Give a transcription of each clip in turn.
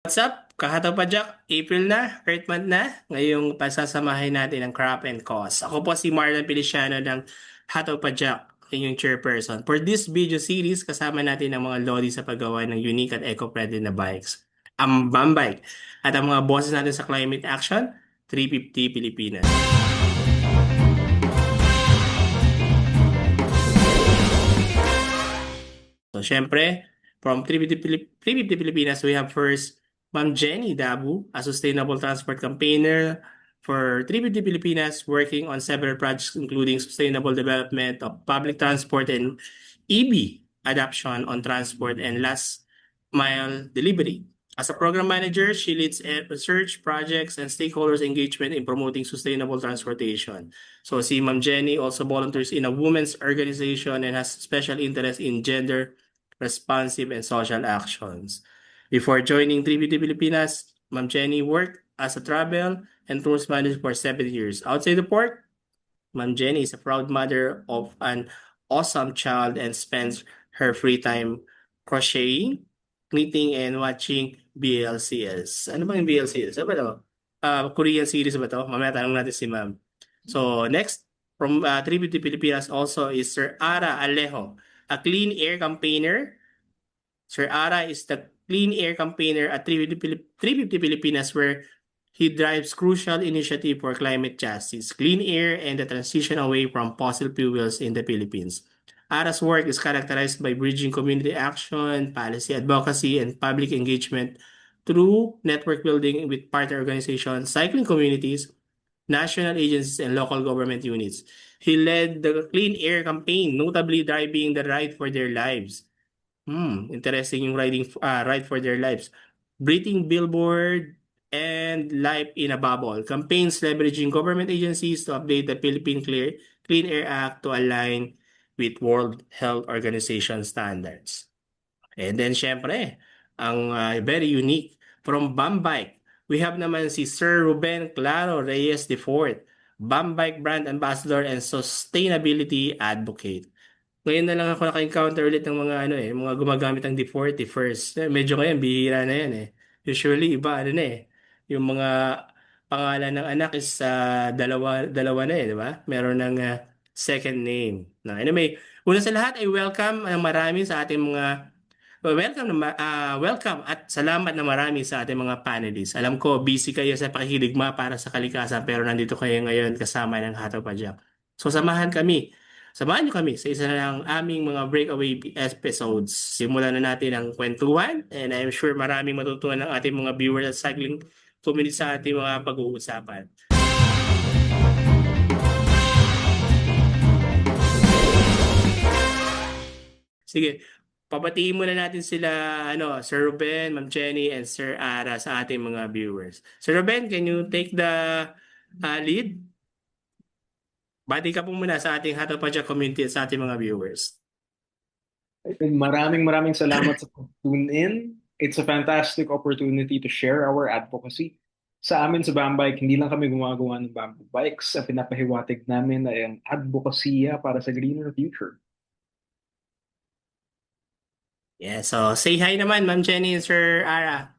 What's up? Kahataw pa Jack, April na, Earth month na. Ngayong pasasamahin natin ang crop and cause. Ako po si Marlon Feliciano ng Hataw pa Jack, inyong chairperson. For this video series, kasama natin ang mga lodi sa paggawa ng unique at eco-friendly na bikes. Ang Bambike at ang mga bosses natin sa Climate Action, 350 Pilipinas. So, syempre, from 350 Pilipinas, we have first Ma'am Jenny Dabu, a sustainable transport campaigner for 350 Pilipinas, working on several projects including sustainable development of public transport and EV adoption on transport and last mile delivery. As a program manager, she leads research projects and stakeholders engagement in promoting sustainable transportation. So si Ma'am Jenny also volunteers in a women's organization and has special interest in gender responsive and social actions. Before joining 350 Pilipinas, Ma'am Jenny worked as a travel and tours manager for 7 years. Outside the port, Ma'am Jenny is a proud mother of an awesome child and spends her free time crocheting, knitting, and watching BLCS. Ano ba yung BLCS? Ano ba ito? Korean series ba ito? Mamaya tanong natin si Ma'am. So next, from 350 Pilipinas also is Sir Ara Alejo, a clean air campaigner. Sir Ara is the clean air campaigner at 350 Pilipinas, where he drives crucial initiative for climate justice, clean air, and the transition away from fossil fuels in the Philippines. Ara's work is characterized by bridging community action, policy advocacy, and public engagement through network building with partner organizations, cycling communities, national agencies, and local government units. He led the Clean Air campaign, notably driving the Ride for Their Lives. Interesting yung Ride for Their Lives. Breathing Billboard and Life in a Bubble. Campaigns leveraging government agencies to update the Philippine Clean Air Act to align with World Health Organization standards. And then, syempre, ang very unique from Bambike, we have naman si Sir Ruben Claro Reyes IV, Bambike Brand Ambassador and Sustainability Advocate. Ngayon na lang ako naka-encounter ulit ng mga mga gumagamit ng D40 first. Medyo ngayon, bihira na yan eh. Usually, iba ano na eh. Yung mga pangalan ng anak is dalawa na eh, di ba? Meron ng second name. Na anyway, una sa lahat ay welcome ng marami sa ating mga welcome at salamat na marami sa ating mga panelists. Alam ko, busy kayo sa pakikiligma para sa kalikasan, pero nandito kayo ngayon kasama ng Hataw Pajak. So samahan niyo kami sa isa na ng aming mga breakaway episodes. Simulan na natin ang kwentuhan, and I'm sure maraming matutunan ng ating mga viewers at cycling community sa ating mga pag-uusapan. Sige, pabatiin muna natin sila, Sir Ruben, Ma'am Jenny, and Sir Ara sa ating mga viewers. Sir Ruben, can you take the lead? Bati ka po muna sa ating Hataw Pajak community at sa ating mga viewers. Maraming salamat sa tune in. It's a fantastic opportunity to share our advocacy. Sa amin sa Bambike, hindi lang kami gumagawa ng bamboo bikes. Ang pinapahiwatig namin ay ang advokasya para sa greener future. Yeah, so say hi naman, Ma'am Jenny and Sir Ara.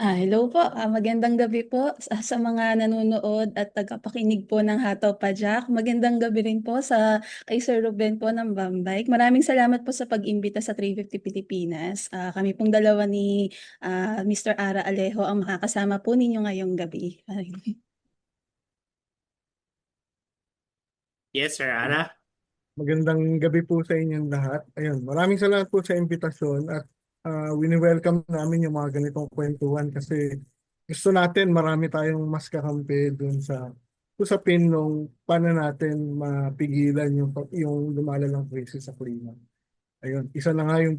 Hello po. Magandang gabi po sa mga nanonood at tagapakinig po ng Hataw Pajak. Magandang gabi rin po kay Sir Ruben po ng Bambike. Maraming salamat po sa pag-imbita sa 350 Pilipinas. Kami pong dalawa ni Mr. Ara Alejo ang makakasama po ninyo ngayong gabi. Yes, Sir Ara. Magandang gabi po sa inyong lahat. Ayun, maraming salamat po sa imbitasyon at wini-welcome namin yung mga ganitong kwentuhan kasi gusto natin marami tayong mas kakampi dun sa usapin nung paano natin mapigilan yung lumalalang krisis sa klima. Ayun, isa na nga yung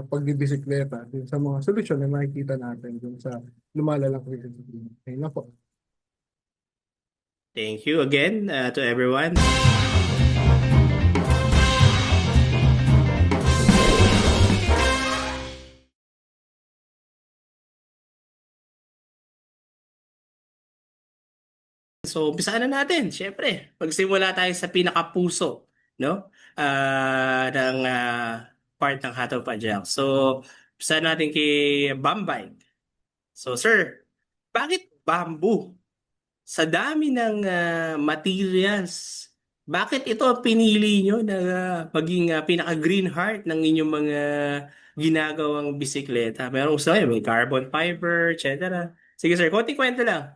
pagbibisikleta dun sa mga solusyon na makikita natin dun sa lumalalang krisis sa klima. Ayun na po. Thank you again to everyone. So, umpisaan na natin. Siyempre, magsimula tayo sa pinakapuso, no? Ng part ng Hataw Pajak. So, Saan natin kay Bambay. So, sir, bakit bamboo? Sa dami ng materials, bakit ito ang pinili nyo na maging pinaka-green heart ng inyong mga ginagawang bisikleta? Meron gusto kayo, may carbon fiber, etc. Sige sir, konti kwento lang.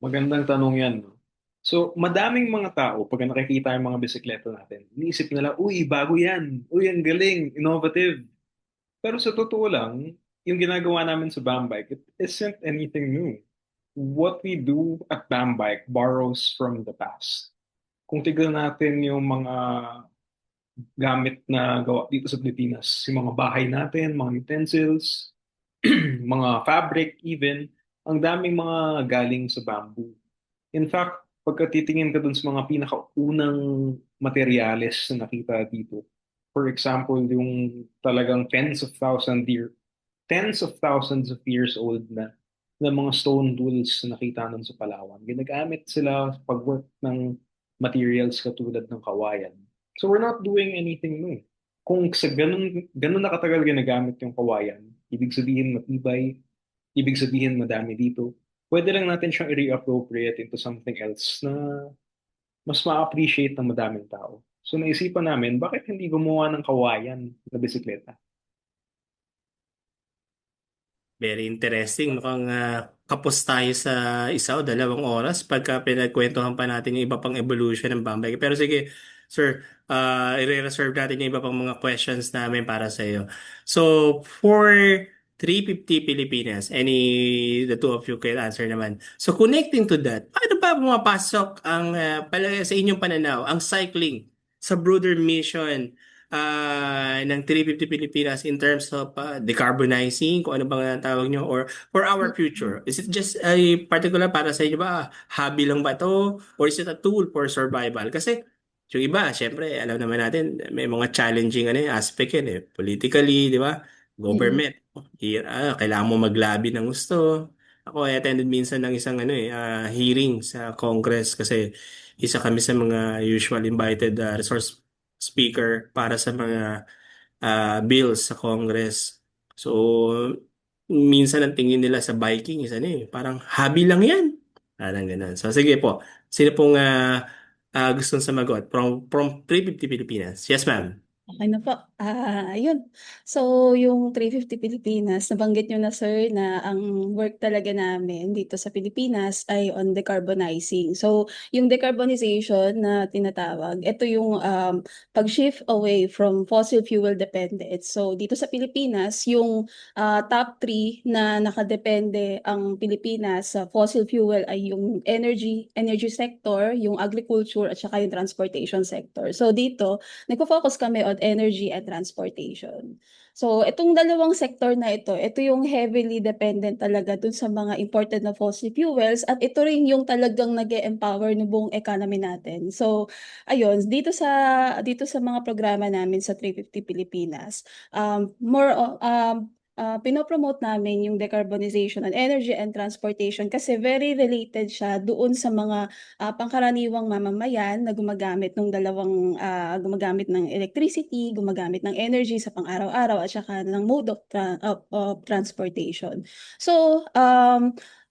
Magandang tanong yan, no? So, madaming mga tao, pag nakikita yung mga bisikleta natin, iniisip nila, uy, bago yan. Uy, ang galing, innovative. Pero sa totoo lang, yung ginagawa namin sa Bambike, it isn't anything new. What we do at Bambike borrows from the past. Kung tignan natin yung mga gamit na gawa dito sa Pilipinas, yung mga bahay natin, mga utensils, mga fabric even, ang daming mga galing sa bamboo. In fact, pagka titingin ka dun sa mga pinakaunang materyales na nakita dito, for example, yung talagang tens of thousands of years old na mga stone tools na nakita nun sa Palawan. Ginagamit sila sa pag-work ng materials katulad ng kawayan. So we're not doing anything new. Kung sa ganun na katagal ginagamit yung kawayan, ibig sabihin matibay, ibig sabihin madami dito, pwede lang natin siyang i-reappropriate into something else na mas ma-appreciate ng madaming tao. So naisipan namin, bakit hindi gumawa ng kawayan na bisikleta? Very interesting. Mukhang kapos tayo sa isa o dalawang oras pagka pinagkwentuhan pa natin yung iba pang evolution ng Bambay. Pero sige, sir, i-reserve natin yung iba pang mga questions namin para sa iyo. So, for 350 Pilipinas, the two of you can answer naman. So, connecting to that, paano ba pumapasok ang, sa inyong pananaw, ang cycling sa broader mission ng 350 Pilipinas in terms of decarbonizing, kung ano bang tawag nyo, or for our future? Is it just a particular para sa inyo ba? Hobby lang ba to? Or is it a tool for survival? Kasi yung iba, syempre, alam naman natin, may mga challenging aspect yan politically, di ba? Mm. Government. Kailangan mo mag-lobby ng gusto. Ako, I attended minsan ng isang hearing sa Congress kasi isa kami sa mga usual invited resource speaker para sa mga bills sa Congress. So, minsan ang tingin nila sa biking is parang hobby lang yan. Parang ganun. So, sige po. Sino pong gustong sumagot? From 350 Pilipinas. Yes, ma'am. Okay na po. Ayun. So, yung 350 Pilipinas, nabanggit nyo na sir na ang work talaga namin dito sa Pilipinas ay on decarbonizing. So, yung decarbonization na tinatawag, ito yung pag-shift away from fossil fuel dependence. So, dito sa Pilipinas, yung top 3 na nakadepende ang Pilipinas sa fossil fuel ay yung energy sector, yung agriculture, at saka yung transportation sector. So, dito, nagpo-focus kami on energy and transportation. So, itong dalawang sektor na ito yung heavily dependent talaga dun sa mga imported na fossil fuels at ito rin yung talagang nag-empower ng buong economy natin. So, ayun, dito sa mga programa namin sa 350 Pilipinas, pinopromote namin yung decarbonization and energy and transportation kasi very related siya doon sa mga pangkaraniwang mamamayan na gumagamit ng electricity, gumagamit ng energy sa pang-araw-araw at saka ng mode of transportation. So,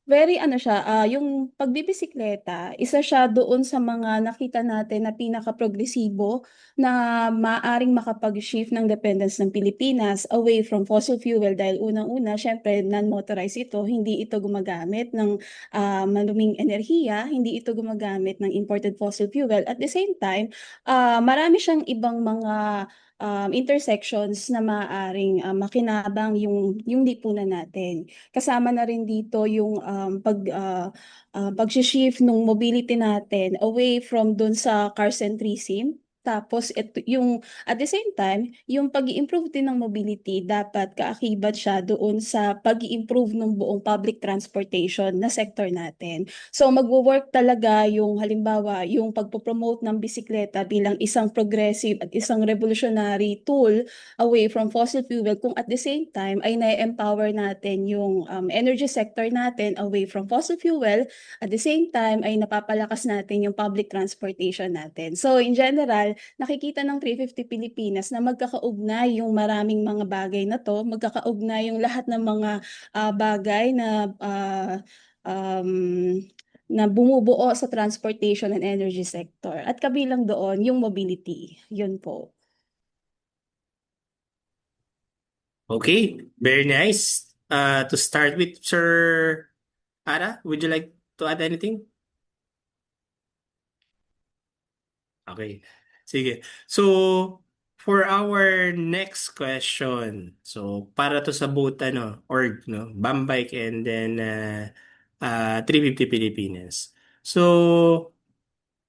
very siya, yung pagbibisikleta, isa siya doon sa mga nakita natin na pinaka-progresibo na maaring makapag-shift ng dependence ng Pilipinas away from fossil fuel dahil unang-una, syempre non-motorized ito, hindi ito gumagamit ng manuming enerhiya, hindi ito gumagamit ng imported fossil fuel. At the same time, marami siyang ibang mga intersections na maaaring makinabang yung lipunan natin. Kasama na rin dito yung pag-shift ng mobility natin away from dun sa car-centrism. Tapos ito yung at the same time, yung pag-i-improve din ng mobility dapat kaakibat siya doon sa pag-i-improve ng buong public transportation na sector natin. So magwo-work talaga yung halimbawa yung pagpo-promote ng bisikleta bilang isang progressive at isang revolutionary tool away from fossil fuel kung at the same time ay na-empower natin yung energy sector natin away from fossil fuel, at the same time ay napapalakas natin yung public transportation natin. So in general, dahil nakikita ng 350 Pilipinas na magkakaugnay yung maraming mga bagay na to, magkakaugnay yung lahat ng mga bagay um, na bumubuo sa transportation and energy sector. At kabilang doon yung mobility. Yun po. Okay, very nice. To start with, Sir Ara, would you like to add anything? Okay, sige. So, for our next question, so para to sa both org, no, Bambike and then 350 Pilipinas. So,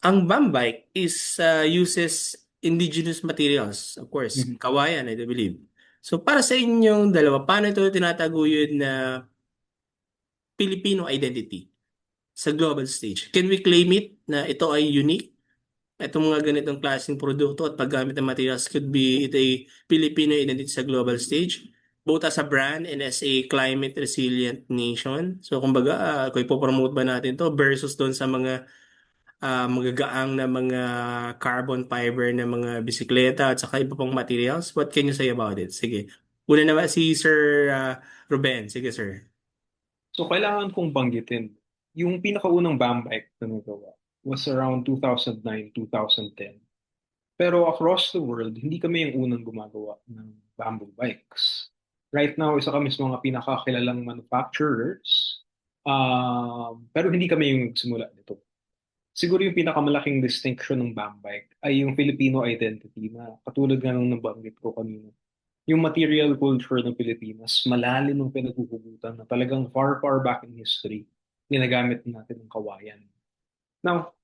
ang Bambike is uses indigenous materials, of course, Mhm. kawayan, I do believe. So, para sa inyong dalawa, paano ito tinataguyod na Filipino identity sa global stage? Can we claim it na ito ay unique? Itong mga ganitong klaseng produkto at paggamit ng materials could be it a Filipino identity sa global stage, both as a brand and as a climate resilient nation. So kumbaga, kung ipopromote ba natin to versus doon sa mga magagaang na mga carbon fiber na mga bisikleta at saka iba pang materials. What can you say about it? Sige. Una naman si Sir Ruben. Sige, sir. So, kailangan kong banggitin, yung pinakaunang Bambike na nagawa was around 2009, 2010. Pero across the world, hindi kami yung unang gumagawa ng bamboo bikes. Right now, isa kami sa mga pinakakilalang manufacturers. Pero hindi kami yung nagsimula nito. Siguro yung pinakamalaking distinction ng Bambike ay yung Filipino identity na katulad nga nung nabanggit ko kanina. Yung material culture ng Pilipinas, malalim ng pinaghuhugutan na talagang far, far back in history, ginagamit natin ng kawayan. Now,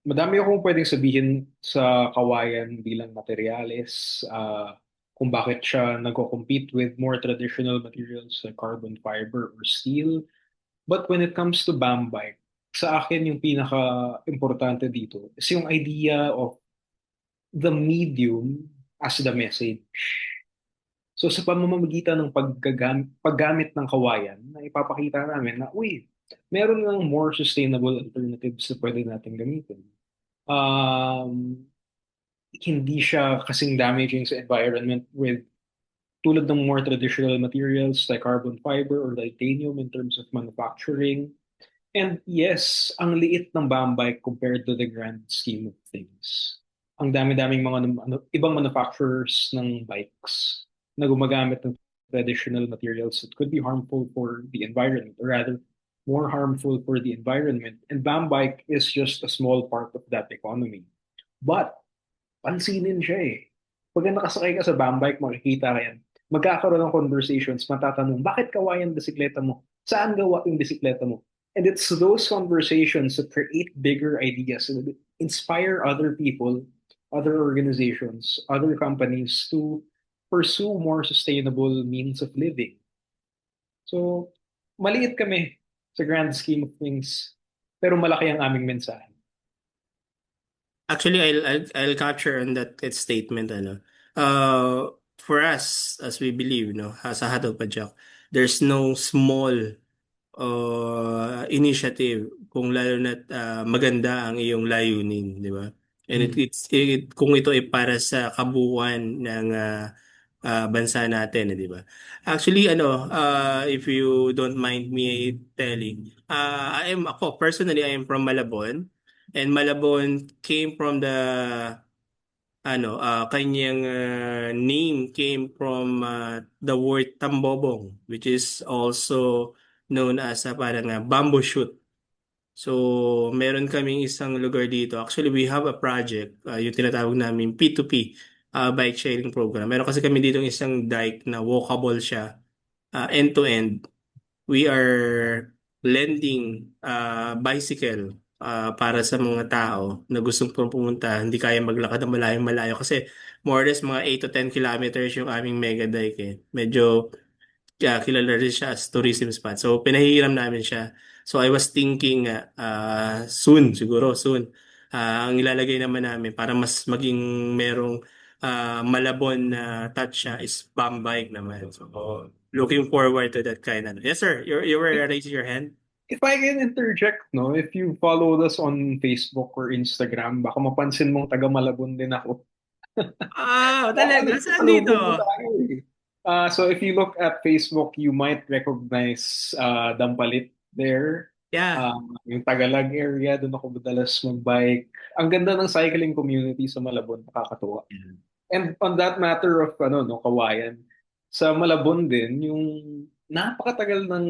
madami akong pwedeng sabihin sa kawayan bilang materyales, kung bakit siya nagko-compete with more traditional materials like carbon fiber or steel. But when it comes to Bambike, sa akin yung pinaka-importante dito is yung idea of the medium as the message. So sa pamamagitan ng paggamit ng kawayan, na ipapakita namin na, uy, meron ng more sustainable alternatives na pwede natin gamitin. Um, Hindi siya kasing damaging sa environment with tulad ng more traditional materials like carbon fiber or titanium in terms of manufacturing. And yes, ang liit ng Bambike compared to the grand scheme of things. Ang dami-daming mga ibang manufacturers ng bikes na gumagamit ng traditional materials that could be harmful for the environment, or rather, more harmful for the environment. And Bambike is just a small part of that economy. But, pansinin siya eh. Pag nakasakay ka sa Bambike, makikita ka yan. Magkakaroon ng conversations, matatanong, bakit kawayan bisikleta mo? Saan gawa yung bisikleta mo? And it's those conversations that create bigger ideas and inspire other people, other organizations, other companies to pursue more sustainable means of living. So, maliit kami sa grand scheme of things, pero malaki ang aming mensahe. Actually, I'll capture on that statement, for us, as we believe, no, sa Hataw Pajak, there's no small initiative kung lalo na maganda ang iyong layunin, di ba? And kung ito ay para sa kabuuan ng bansa natin, di ba? Actually, if you don't mind me telling, ako personally, I am from Malabon, and Malabon came from the kanyang name came from the word tambobong, which is also known as parang bamboo shoot. So, meron kaming isang lugar dito. Actually, we have a project, yung tinatawag namin P2P, bike sharing program. Meron kasi kami dito isang dike na walkable siya, end-to-end. We are lending bicycle para sa mga tao na gustong pumunta, hindi kaya maglakad ng malayong malayo kasi more or less mga 8 to 10 kilometers yung aming mega dike eh. Medyo kilala rin siya as tourism spot. So pinahihiram namin siya. So I was thinking soon, siguro soon, ang ilalagay naman namin para mas maging merong Malabon na touch siya is bike naman. So looking forward to that kind. Yes, sir. You were raising your hand. If I can interject, no, if you followed us on Facebook or Instagram, baka mapansin mong taga Malabon din ako. Baka Talaga? Saan dito? nagkasalubong mo tayo eh. So if you look at Facebook, you might recognize Dampalit there. Yeah. Yung Tagalag area, doon ako madalas mag-bike. Ang ganda ng cycling community sa Malabon, nakakatuwa. And on that matter of no, kawayan, sa Malabon din, yung napakatagal ng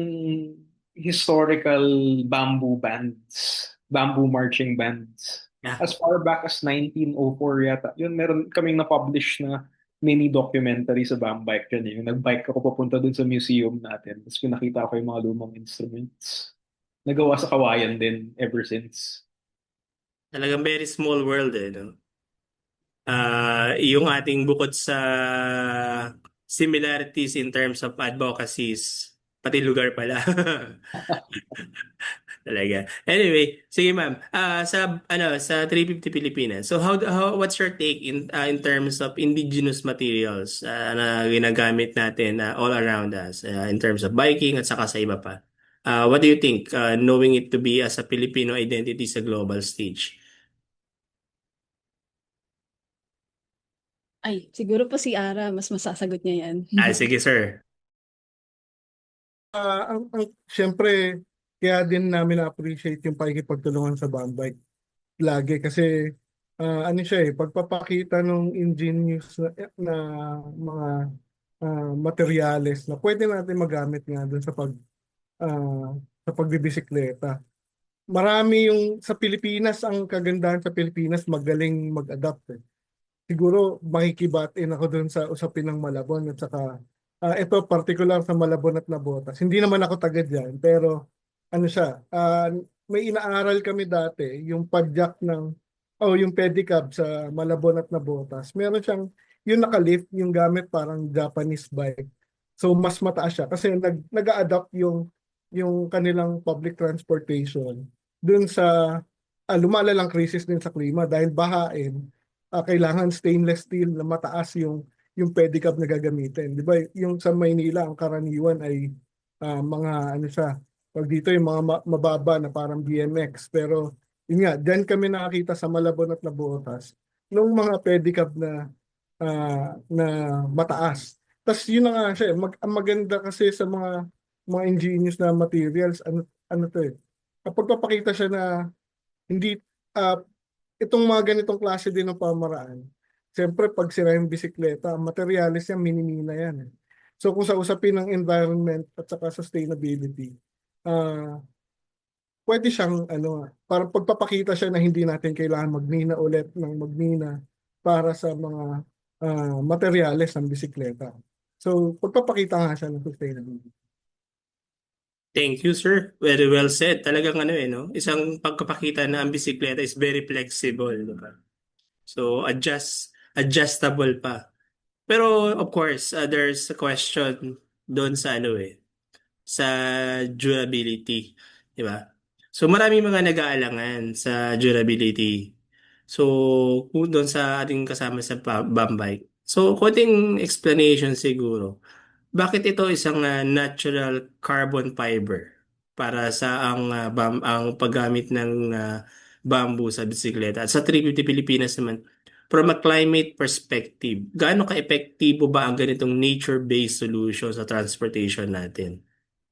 historical bamboo bands, bamboo marching bands. Yeah. As far back as 1904 yata. Yun, meron kaming na-publish na mini documentary sa Bambike yun. Yung nag-bike ako papunta dun sa museum natin. Tapos pinakita ko yung mga lumang instruments. Nagawa sa kawayan din ever since. Talagang very small world eh, no? Yung ating bukod sa similarities in terms of advocacies, pati lugar pala. Talaga. Anyway, sige ma'am. Sa 350 Pilipinas. So how what's your take in terms of indigenous materials na ginagamit natin all around us in terms of biking at saka sa iba pa? What do you think knowing it to be as a Filipino identity sa global stage? Ay, siguro po si Ara, mas masasagot niya yan. Sige sir. Siyempre, kaya din namin na-appreciate yung pakikipagtulungan sa Bambike. Lagi kasi ano siya pagpapakita ng ingenious na mga materyales na pwede natin magamit nga dun sa pagbibisikleta. Marami yung sa Pilipinas, ang kagandahan sa Pilipinas, magaling mag-adapt eh. Siguro makikibatin ako dun sa usapin ng Malabon at saka ito particular sa Malabon at Nabotas. Hindi naman ako taga dyan, pero ano siya, may inaaral kami dati, yung padjak yung pedicab sa Malabon at Nabotas. Meron siyang, yung nakalift, yung gamit parang Japanese bike. So mas mataas siya kasi nag-a-adapt yung kanilang public transportation dun sa lumalalang krisis din sa klima dahil bahain, kailangan stainless steel na mataas yung pedicab na gagamitin. Di ba? Yung sa Maynila, ang karaniwan ay mga ano siya, pag dito yung mga mababa na parang BMX. Pero yun nga, dyan kami nakakita sa Malabon at Nabotas nung mga pedicab na mataas. Tapos yun na nga siya, ang maganda kasi sa mga ingenious na materials, ano to kapag papakita siya na hindi, ah, itong mga ganitong klase din ng pamaraan, siyempre pag sira yung bisikleta, ang materialis yan, minimina yan eh. So kung sa usapin ng environment at saka sustainability, ah pwede siyang parang pagpapakita siya na hindi natin kailangan magmina ulit ng magmina para sa mga materyales ng bisikleta. So pagpapakita nga siya ng sustainability. Thank you, sir. Very well said. Talagang no? Isang pagkapakita na ang bisikleta is very flexible, di ba? So, adjustable pa. Pero, of course, there's a question doon sa sa durability, di ba? So, marami mga nag-aalangan sa durability. So, kung doon sa ating kasama sa Bambike. So, konting explanation siguro. Bakit ito isang natural carbon fiber para sa ang paggamit ng bamboo sa bisikleta? At sa 350 Pilipinas naman, from a climate perspective, gaano ka-epektibo ba ang ganitong nature-based solution sa transportation natin?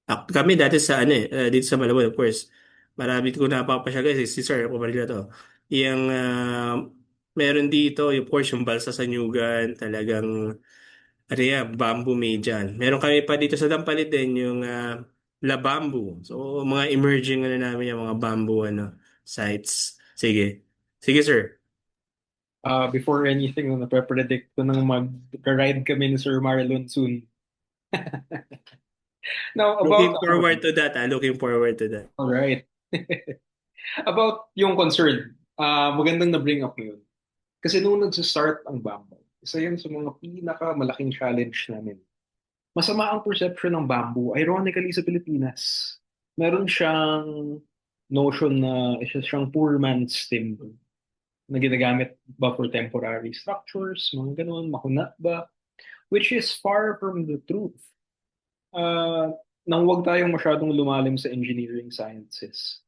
Kami dati sa dito sa Malabon, of course, marami ko napapasya guys, si Sir, kumarila to. Yung meron dito, of course, yung balsa sa Nyugan, talagang bamboo may dyan. Meron kami pa dito sa Dampalit din yung La Bamboo. So, mga emerging namin yung mga bamboo sites. Sige. Sige, sir. Before anything, nape-predict ko nang mag-ride kami ni Sir Marlon soon. Now, Looking about, forward to that. Looking forward to that. all right. About yung concern, magandang na-bring up mo yun. Kasi nung nag-start ang bamboo, isa yan sa mga pinakamalaking challenge namin. Masama ang perception ng bamboo, ironically sa Pilipinas. Meron siyang notion na isa siyang poor man's timber na ginagamit ba for temporary structures, mga ganun, makuna ba, which is far from the truth. Uh, nang wag tayong masyadong lumalim sa engineering sciences.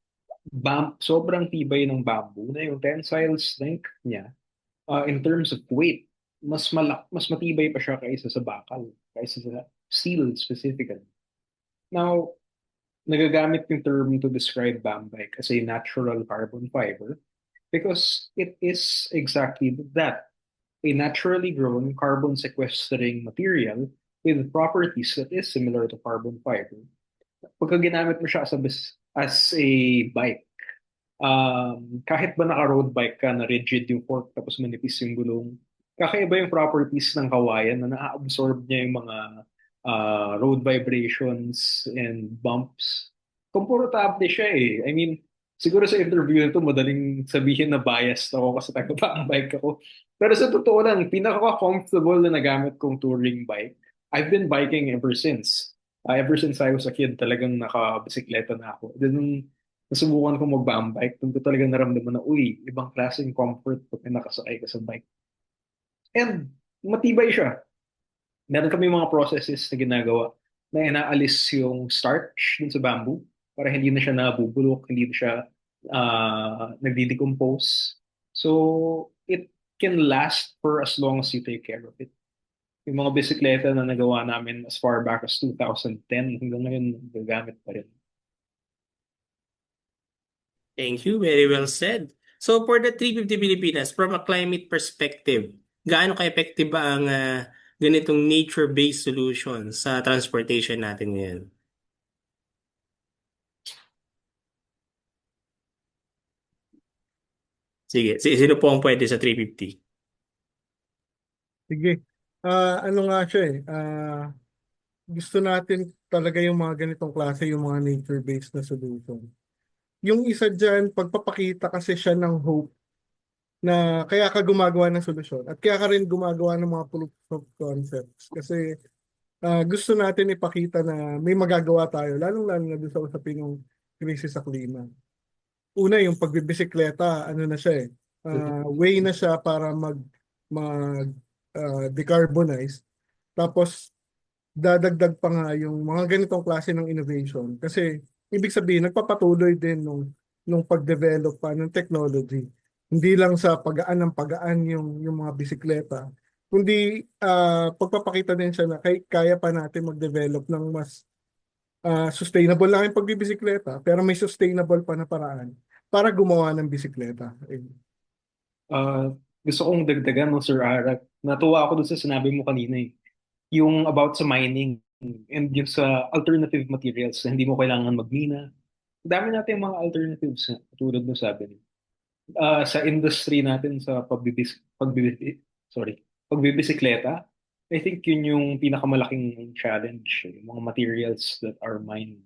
Sobrang tibay ng bamboo na yung tensile strength niya in terms of weight, mas matibay pa siya kaysa sa bakal, kaysa sa steel specifically. Now, nagagamit yung term to describe bambike as a natural carbon fiber because it is exactly that, a naturally grown carbon sequestering material with properties that is similar to carbon fiber. Pagka ginamit mo siya as a bike, kahit ba naka-road bike ka na rigid yung fork tapos manipis yung gulong, kakaiba yung properties ng kawayan na na-absorb niya yung mga road vibrations and bumps. Komportable siya eh. I mean, siguro sa interview na to, madaling sabihin na biased ako kasi taga ang bike ako. Pero sa totoo lang, pinaka-comfortable na nagamit kong touring bike, I've been biking ever since. Ever since I was a kid, talagang nakabisikleta na ako. Then, nung nasubukan ko mag-bike, doon ko talagang naramdaman na, uy, ibang klaseng comfort pag nakasakay ka sa bike. And matibay siya. Meron kami mga processes na ginagawa na inaalis yung starch dun sa bamboo para hindi na siya nabubulok, hindi na siya nagdi-decompose. So, it can last for as long as you take care of it. Yung mga bisikleta na nagawa namin as far back as 2010, hanggang ngayon gagamit pa rin. Thank you. Very well said. So for the 350 Pilipinas, from a climate perspective, gaano ka-effective ba ang ganitong nature-based solution sa transportation natin ngayon? Sige, sino po ang pwede sa 350? Sige. Ano nga siya eh. Gusto natin talaga yung mga ganitong klase, yung mga nature-based na solution. Yung isa dyan, pagpapakita kasi siya ng hope na kaya ka gumagawa ng solusyon at kaya ka rin gumagawa ng mga proof of concepts. Kasi gusto natin ipakita na may magagawa tayo, lalong-lalo na doon sa usapin ng krisis sa klima. Una, yung pagbibisikleta, ano na siya eh, way na siya para decarbonize. Tapos, dadagdag pa nga yung mga ganitong klase ng innovation. Kasi, ibig sabihin, nagpapatuloy din nung pag-develop pa ng technology. Hindi lang sa pagaan yung mga bisikleta, kundi pagpapakita din siya na kaya pa natin mag-develop ng mas sustainable lang yung pagbibisikleta, pero may sustainable pa na paraan para gumawa ng bisikleta. Uh, Gusto kong dagdagan no, Sir Arak. Natuwa ako dun sa sinabi mo kanina eh. Yung about sa mining and yung sa alternative materials na hindi mo kailangan magmina. Dami natin mga alternatives na tulad mo sabi niyo. Sa industry natin sa pagbibisikleta, I think yun yung pinakamalaking challenge, yung mga materials that are mined.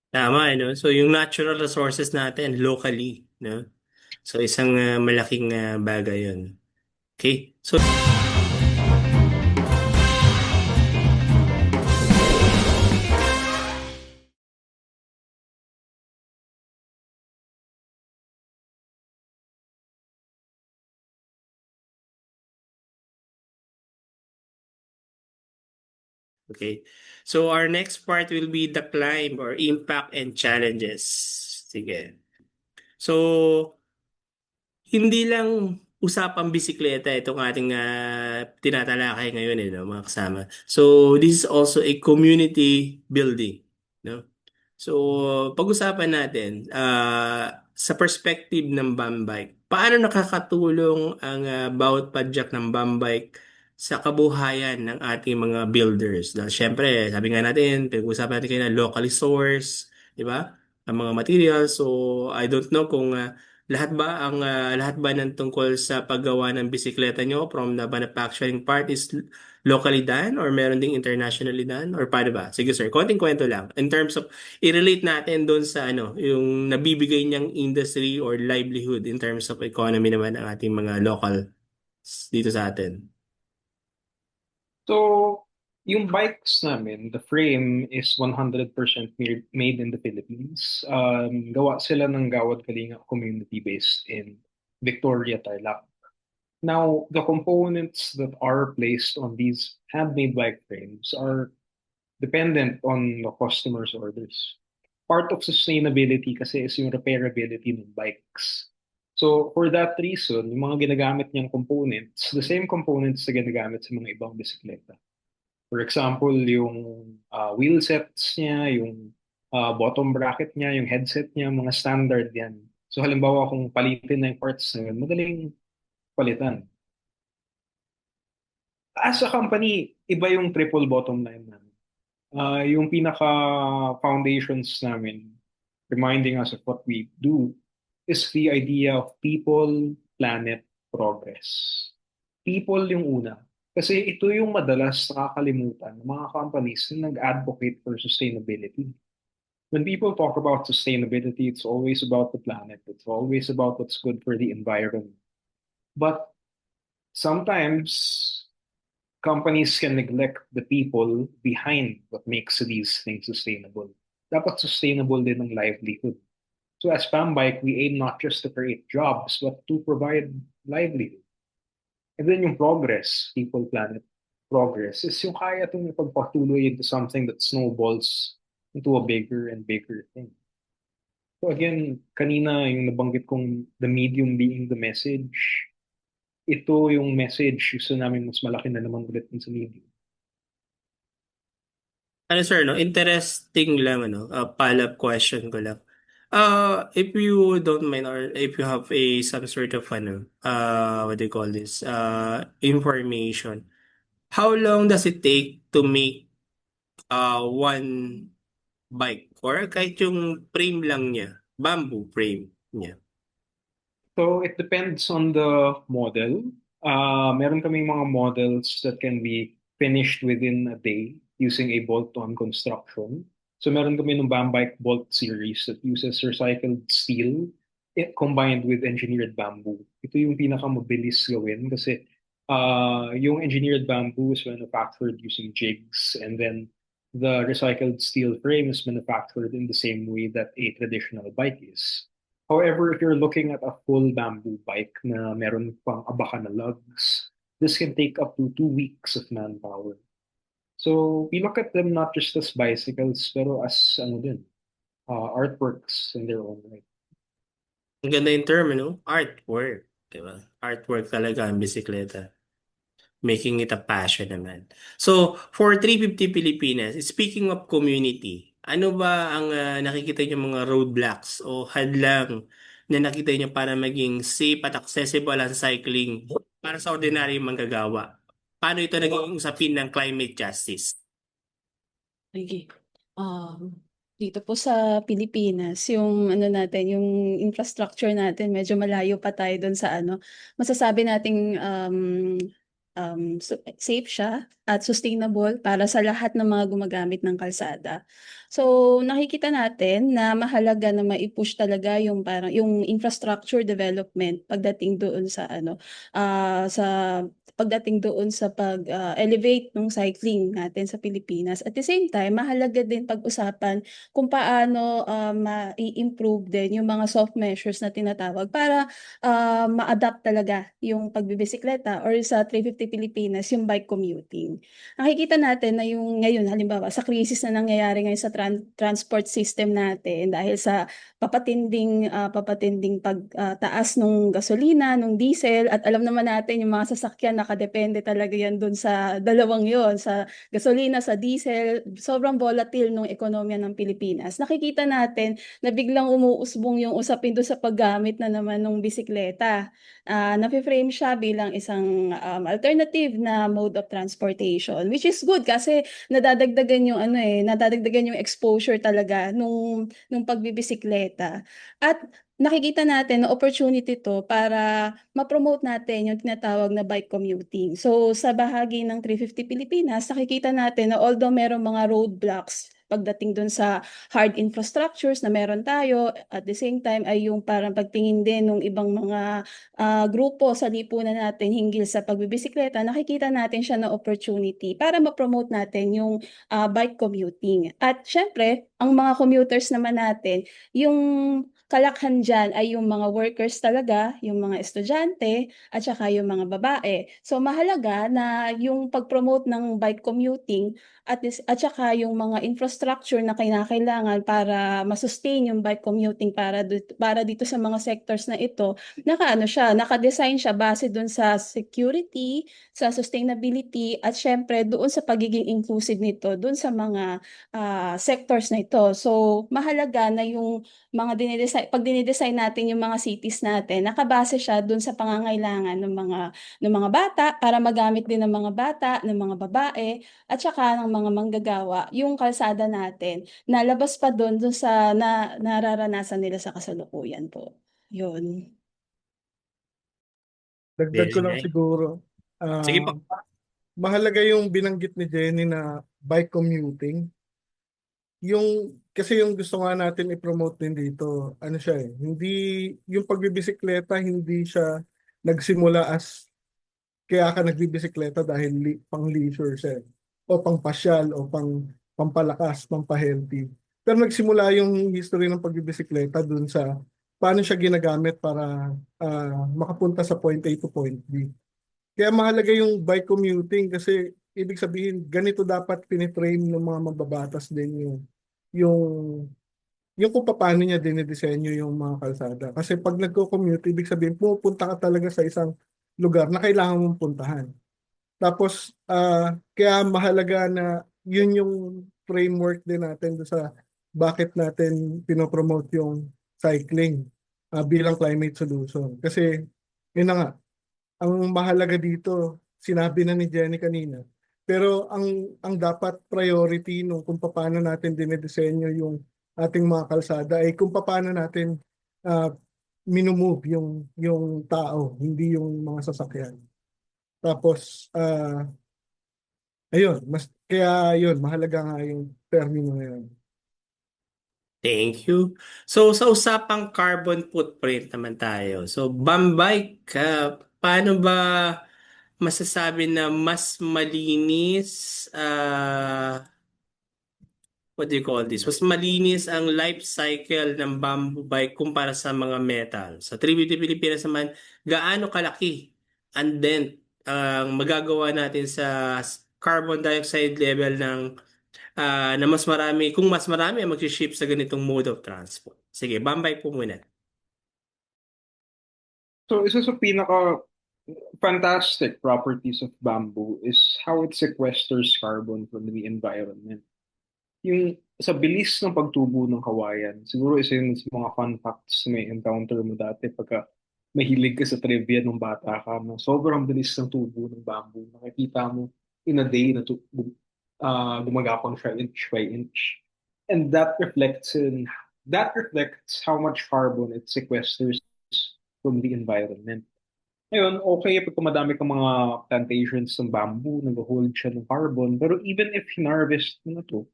Tama, no? So yung natural resources natin locally, no? So isang malaking bagay yun. Okay? So okay. So our next part will be the climb or impact and challenges. Sige. So hindi lang usapang bisikleta itong ating tinatalakay ngayon no, mga kasama. So this is also a community building, no? So pag-usapan natin sa perspective ng Bambike, paano nakakatulong ang bawat padyak ng Bambike sa kabuhayan ng ating mga builders? Dahil syempre, sabi nga natin, pag-usapan natin kayo na locally source, di ba? Ang mga materials. So I don't know kung lahat ba ng tungkol sa paggawa ng bisikleta nyo from the manufacturing part is locally done or meron ding internationally done or paano ba? Sige sir, konting kwento lang. In terms of i-relate natin doon sa yung nabibigay niyang industry or livelihood in terms of economy naman ng ating mga local dito sa atin. So, yung bikes namin, the frame is 100% made in the Philippines. Gawa sila ng Gawad Kalinga community based in Victoria, Tarlac. Now, the components that are placed on these handmade bike frames are dependent on the customer's orders. Part of sustainability kasi is yung repairability ng bikes. So for that reason, yung mga ginagamit niyang components, the same components na ginagamit sa mga ibang bisikleta. For example, yung wheel sets niya, yung bottom bracket niya, yung headset niya, mga standard yan. So halimbawa kung palitin na yung parts na yun, madaling palitan. As a company, iba yung triple bottom line namin. Yung pinaka foundations namin, reminding us of what we do, is the idea of people, planet, progress. People yung una. Kasi ito yung madalas nakakalimutan ng mga companies na nag-advocate for sustainability. When people talk about sustainability, it's always about the planet. It's always about what's good for the environment. But sometimes companies can neglect the people behind what makes these things sustainable. Dapat sustainable din ang livelihood. So as Pambike, we aim not just to create jobs, but to provide livelihood. And then yung progress, people, planet, progress, is yung kaya itong ipagpatuloy into something that snowballs into a bigger and bigger thing. So again, kanina yung nabanggit kong the medium being the message, ito yung message gusto namin mas malaki na naman ulit sa medium. Ano sir, no? Interesting lang, follow-up question ko lang. If you don't mind or if you have some sort of what do you call this? Information. How long does it take to make one bike or kahit yung frame lang niya, bamboo frame niya? So it depends on the model. Meron kaming mga models that can be finished within a day using a bolt-on construction. So meron kami ng Bambike Bolt series that uses recycled steel combined with engineered bamboo. Ito yung pinakamabilis gawin kasi yung engineered bamboo is manufactured using jigs, and then the recycled steel frame is manufactured in the same way that a traditional bike is. However, if you're looking at a full bamboo bike na meron pang abaka na lugs, this can take up to 2 weeks of manpower. So we look at them not just as bicycles, pero as artworks in their own right. Ang ganda yung term, artwork. Diba? Artwork talaga ang bisikleta. Making it a passion naman. So, for 350 Pilipinas, speaking of community, ano ba ang nakikita niyo mga roadblocks o hadlang na nakita niyo para maging safe at accessible ang cycling para sa ordinaryong manggagawa? Paano ito naging usapin ng climate justice? Okay. Dito po sa Pilipinas, yung ano natin, yung infrastructure natin, medyo malayo pa tayo doon sa masasabi nating safe siya at sustainable para sa lahat ng mga gumagamit ng kalsada. So nakikita natin na mahalaga na mai-push talaga yung parang yung infrastructure development pagdating doon sa sa pagdating doon sa pag-elevate ng cycling natin sa Pilipinas. At the same time, mahalaga din pag-usapan kung paano ma-improve din yung mga soft measures na tinatawag para ma-adapt talaga yung pagbibisikleta or sa 350 Pilipinas, yung bike commuting. Nakikita natin na yung ngayon, halimbawa, sa krisis na nangyayari ngayon sa transport system natin dahil sa papatinding pagtaas ng gasolina, ng diesel, at alam naman natin yung mga sasakyan nakadepende talaga yan dun sa dalawang yon, sa gasolina, sa diesel, sobrang volatile ng ekonomiya ng Pilipinas. Nakikita natin na biglang umuusbong yung usapin doon sa paggamit na naman ng bisikleta. Nafe-frame siya bilang isang alternative na mode of transportation, which is good kasi nadadagdagan yung exposure talaga nung pagbibisikleta. At nakikita natin na opportunity to para ma-promote natin yung tinatawag na bike commuting. So sa bahagi ng 350 Pilipinas, nakikita natin na although merong mga roadblocks pagdating dun sa hard infrastructures na meron tayo, at the same time ay yung parang pagtingin din ng ibang mga grupo sa lipunan natin hinggil sa pagbibisikleta, nakikita natin siya na opportunity para ma-promote natin yung bike commuting. At syempre, ang mga commuters naman natin, yung kalakhan dyan ay yung mga workers talaga, yung mga estudyante, at saka yung mga babae. So mahalaga na yung pag-promote ng bike commuting at saka yung mga infrastructure na kinakailangan para masustain yung bike commuting para dito sa mga sectors na ito, naka-design siya base dun sa security, sa sustainability, at syempre doon sa pagiging inclusive nito, doon sa mga sectors na ito. So, mahalaga na yung pag dinidesign natin yung mga cities natin, nakabase siya doon sa pangangailangan ng mga bata para magamit din ng mga bata, ng mga babae, at saka ng mga manggagawa yung kalsada natin na labas pa doon sa nararanasan nila sa kasalukuyan po. Yun. Dagdag Very ko lang nice. siguro, Sige ah, po. mahalaga yung binanggit ni Jenny na bike commuting. Kasi yung gusto nga natin i-promote din dito, ano siya hindi, yung pagbibisikleta, hindi siya nagsimula kaya ka nagbibisikleta dahil pang leisure siya, o pang pasyal, o pampalakas, pampahealthy. Pero nagsimula yung history ng pagbibisikleta dun sa paano siya ginagamit para makapunta sa point A to point B. Kaya mahalaga yung bike commuting kasi ibig sabihin ganito dapat pinitrain ng mga mababatas din yung yung kung paano niya dinidisenyo yung mga kalsada. Kasi pag nagko-commute, ibig sabihin pupunta ka talaga sa isang lugar na kailangan mong puntahan. Tapos kaya mahalaga na yun yung framework din natin doon sa bakit natin pinopromote yung cycling bilang climate solution. Kasi yun na nga, ang mahalaga dito, sinabi na ni Jenny kanina, pero ang dapat priority nung kung paano natin dinedisenyo yung ating mga kalsada ay kung paano natin uh, minumove yung tao, hindi yung mga sasakyan. Tapos ayun, kaya yun, mahalaga nga yung termino na yun. Thank you. So, sa usapang carbon footprint naman tayo. So, Bambike, paano ba masasabi na mas malinis, what do you call this? Mas malinis ang life cycle ng bamboo bike kumpara sa mga metal. Sa 350 Pilipinas naman, gaano kalaki ang dent ang magagawa natin sa carbon dioxide level na mas marami, kung mas marami ang mag-ship sa ganitong mode of transport. Sige, Bambay po muna. So, isa sa pinaka fantastic properties of bamboo is how it sequesters carbon from the environment. Yung sa bilis ng pagtubo ng kawayan, siguro isa yun sa mga fun facts na may encounter mo dati pagka mahilig ka sa trivia nung bata ka, no? Sobrang bilis ng tubo ng bamboo. Nakikita mo in a day na gumagapang siya inch by inch. And that reflects how much carbon it sequesters from the environment. Ngayon, okay pag madami kang mga plantations ng bamboo, nag-hold siya ng carbon, pero even if hinarvest mo na to,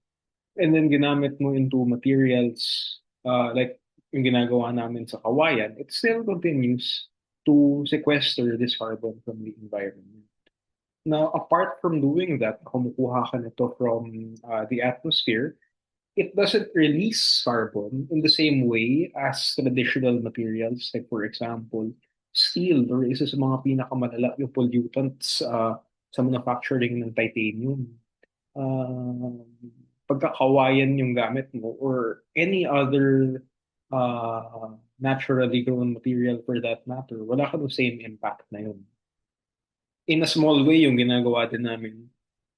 and then ginamit mo into materials like yung ginagawa namin sa kawayan, it still continues to sequester this carbon from the environment. Now, apart from doing that, kumukuha ka nito from the atmosphere, it doesn't release carbon in the same way as traditional materials, like for example, steel, or isa sa mga pinakamalala yung pollutants sa manufacturing ng titanium. uh, Pagkakawayan yung gamit mo or any other naturally grown material for that matter, wala ka the same impact na yun. In a small way, yung ginagawa din namin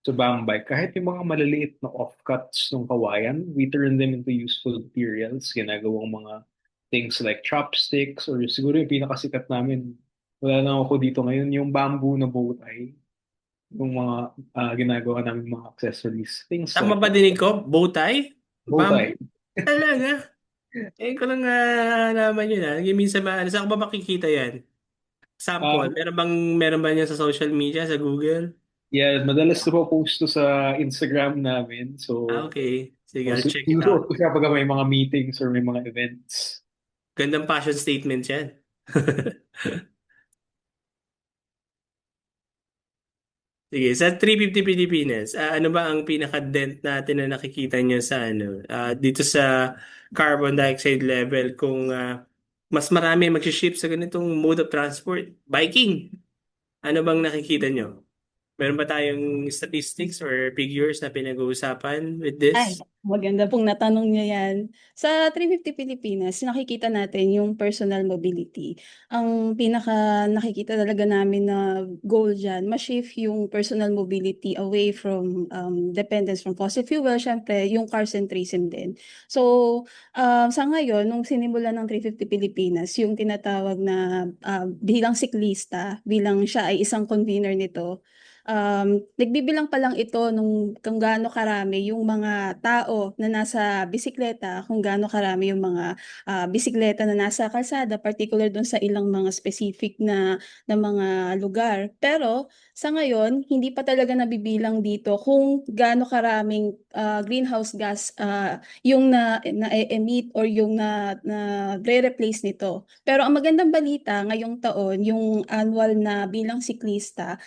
sa Bambay, kahit yung mga maliliit na offcuts ng kawayan, we turn them into useful materials, ginagawang mga things like chopsticks, or siguro yung pinakasikat namin, wala na ako dito ngayon, yung bamboo na bow tie, yung mga ginagawa namin mga accessories, things Tama like ba that. dinig ko? Bow tie? Bow tie. Bamboo? Talaga? Ko lang naman yun. Minsan saan ko ba makikita yan? Sample. Um, Meron ba niya sa social media, sa Google? yeah, madalas na po post to sa Instagram namin. So, Okay. Sige, I'll check it sinusuot out. ko siya pag may mga meetings or may mga events. Gandang fashion statement yan. Sige, sa 350 Pilipinas, ano ba ang pinaka-dent natin na nakikita niyo sa dito sa carbon dioxide level kung mas marami mag-ship sa ganitong mode of transport? Biking. Ano bang nakikita niyo? Meron ba tayong statistics or figures na pinag-uusapan with Ay, this? maganda pong natanong niyo yan. Sa 350 Pilipinas, nakikita natin yung personal mobility. Ang pinaka nakikita talaga namin na goal dyan, ma-shift yung personal mobility away from dependence from fossil fuel, syempre yung car centrism din. So, sa ngayon, nung sinimula ng 350 Pilipinas, yung tinatawag na bilang siklista, bilang siya ay isang convener nito, nagbibilang pa lang ito nung kung gaano karami yung mga tao na nasa bisikleta, kung gaano karami yung mga bisikleta na nasa kalsada, particular dun sa ilang mga specific na mga lugar. Pero sa ngayon, hindi pa talaga nabibilang dito kung gaano karaming greenhouse gas yung na-emit or yung na re-replace nito. Pero ang magandang balita ngayong taon, yung annual na bilang siklista,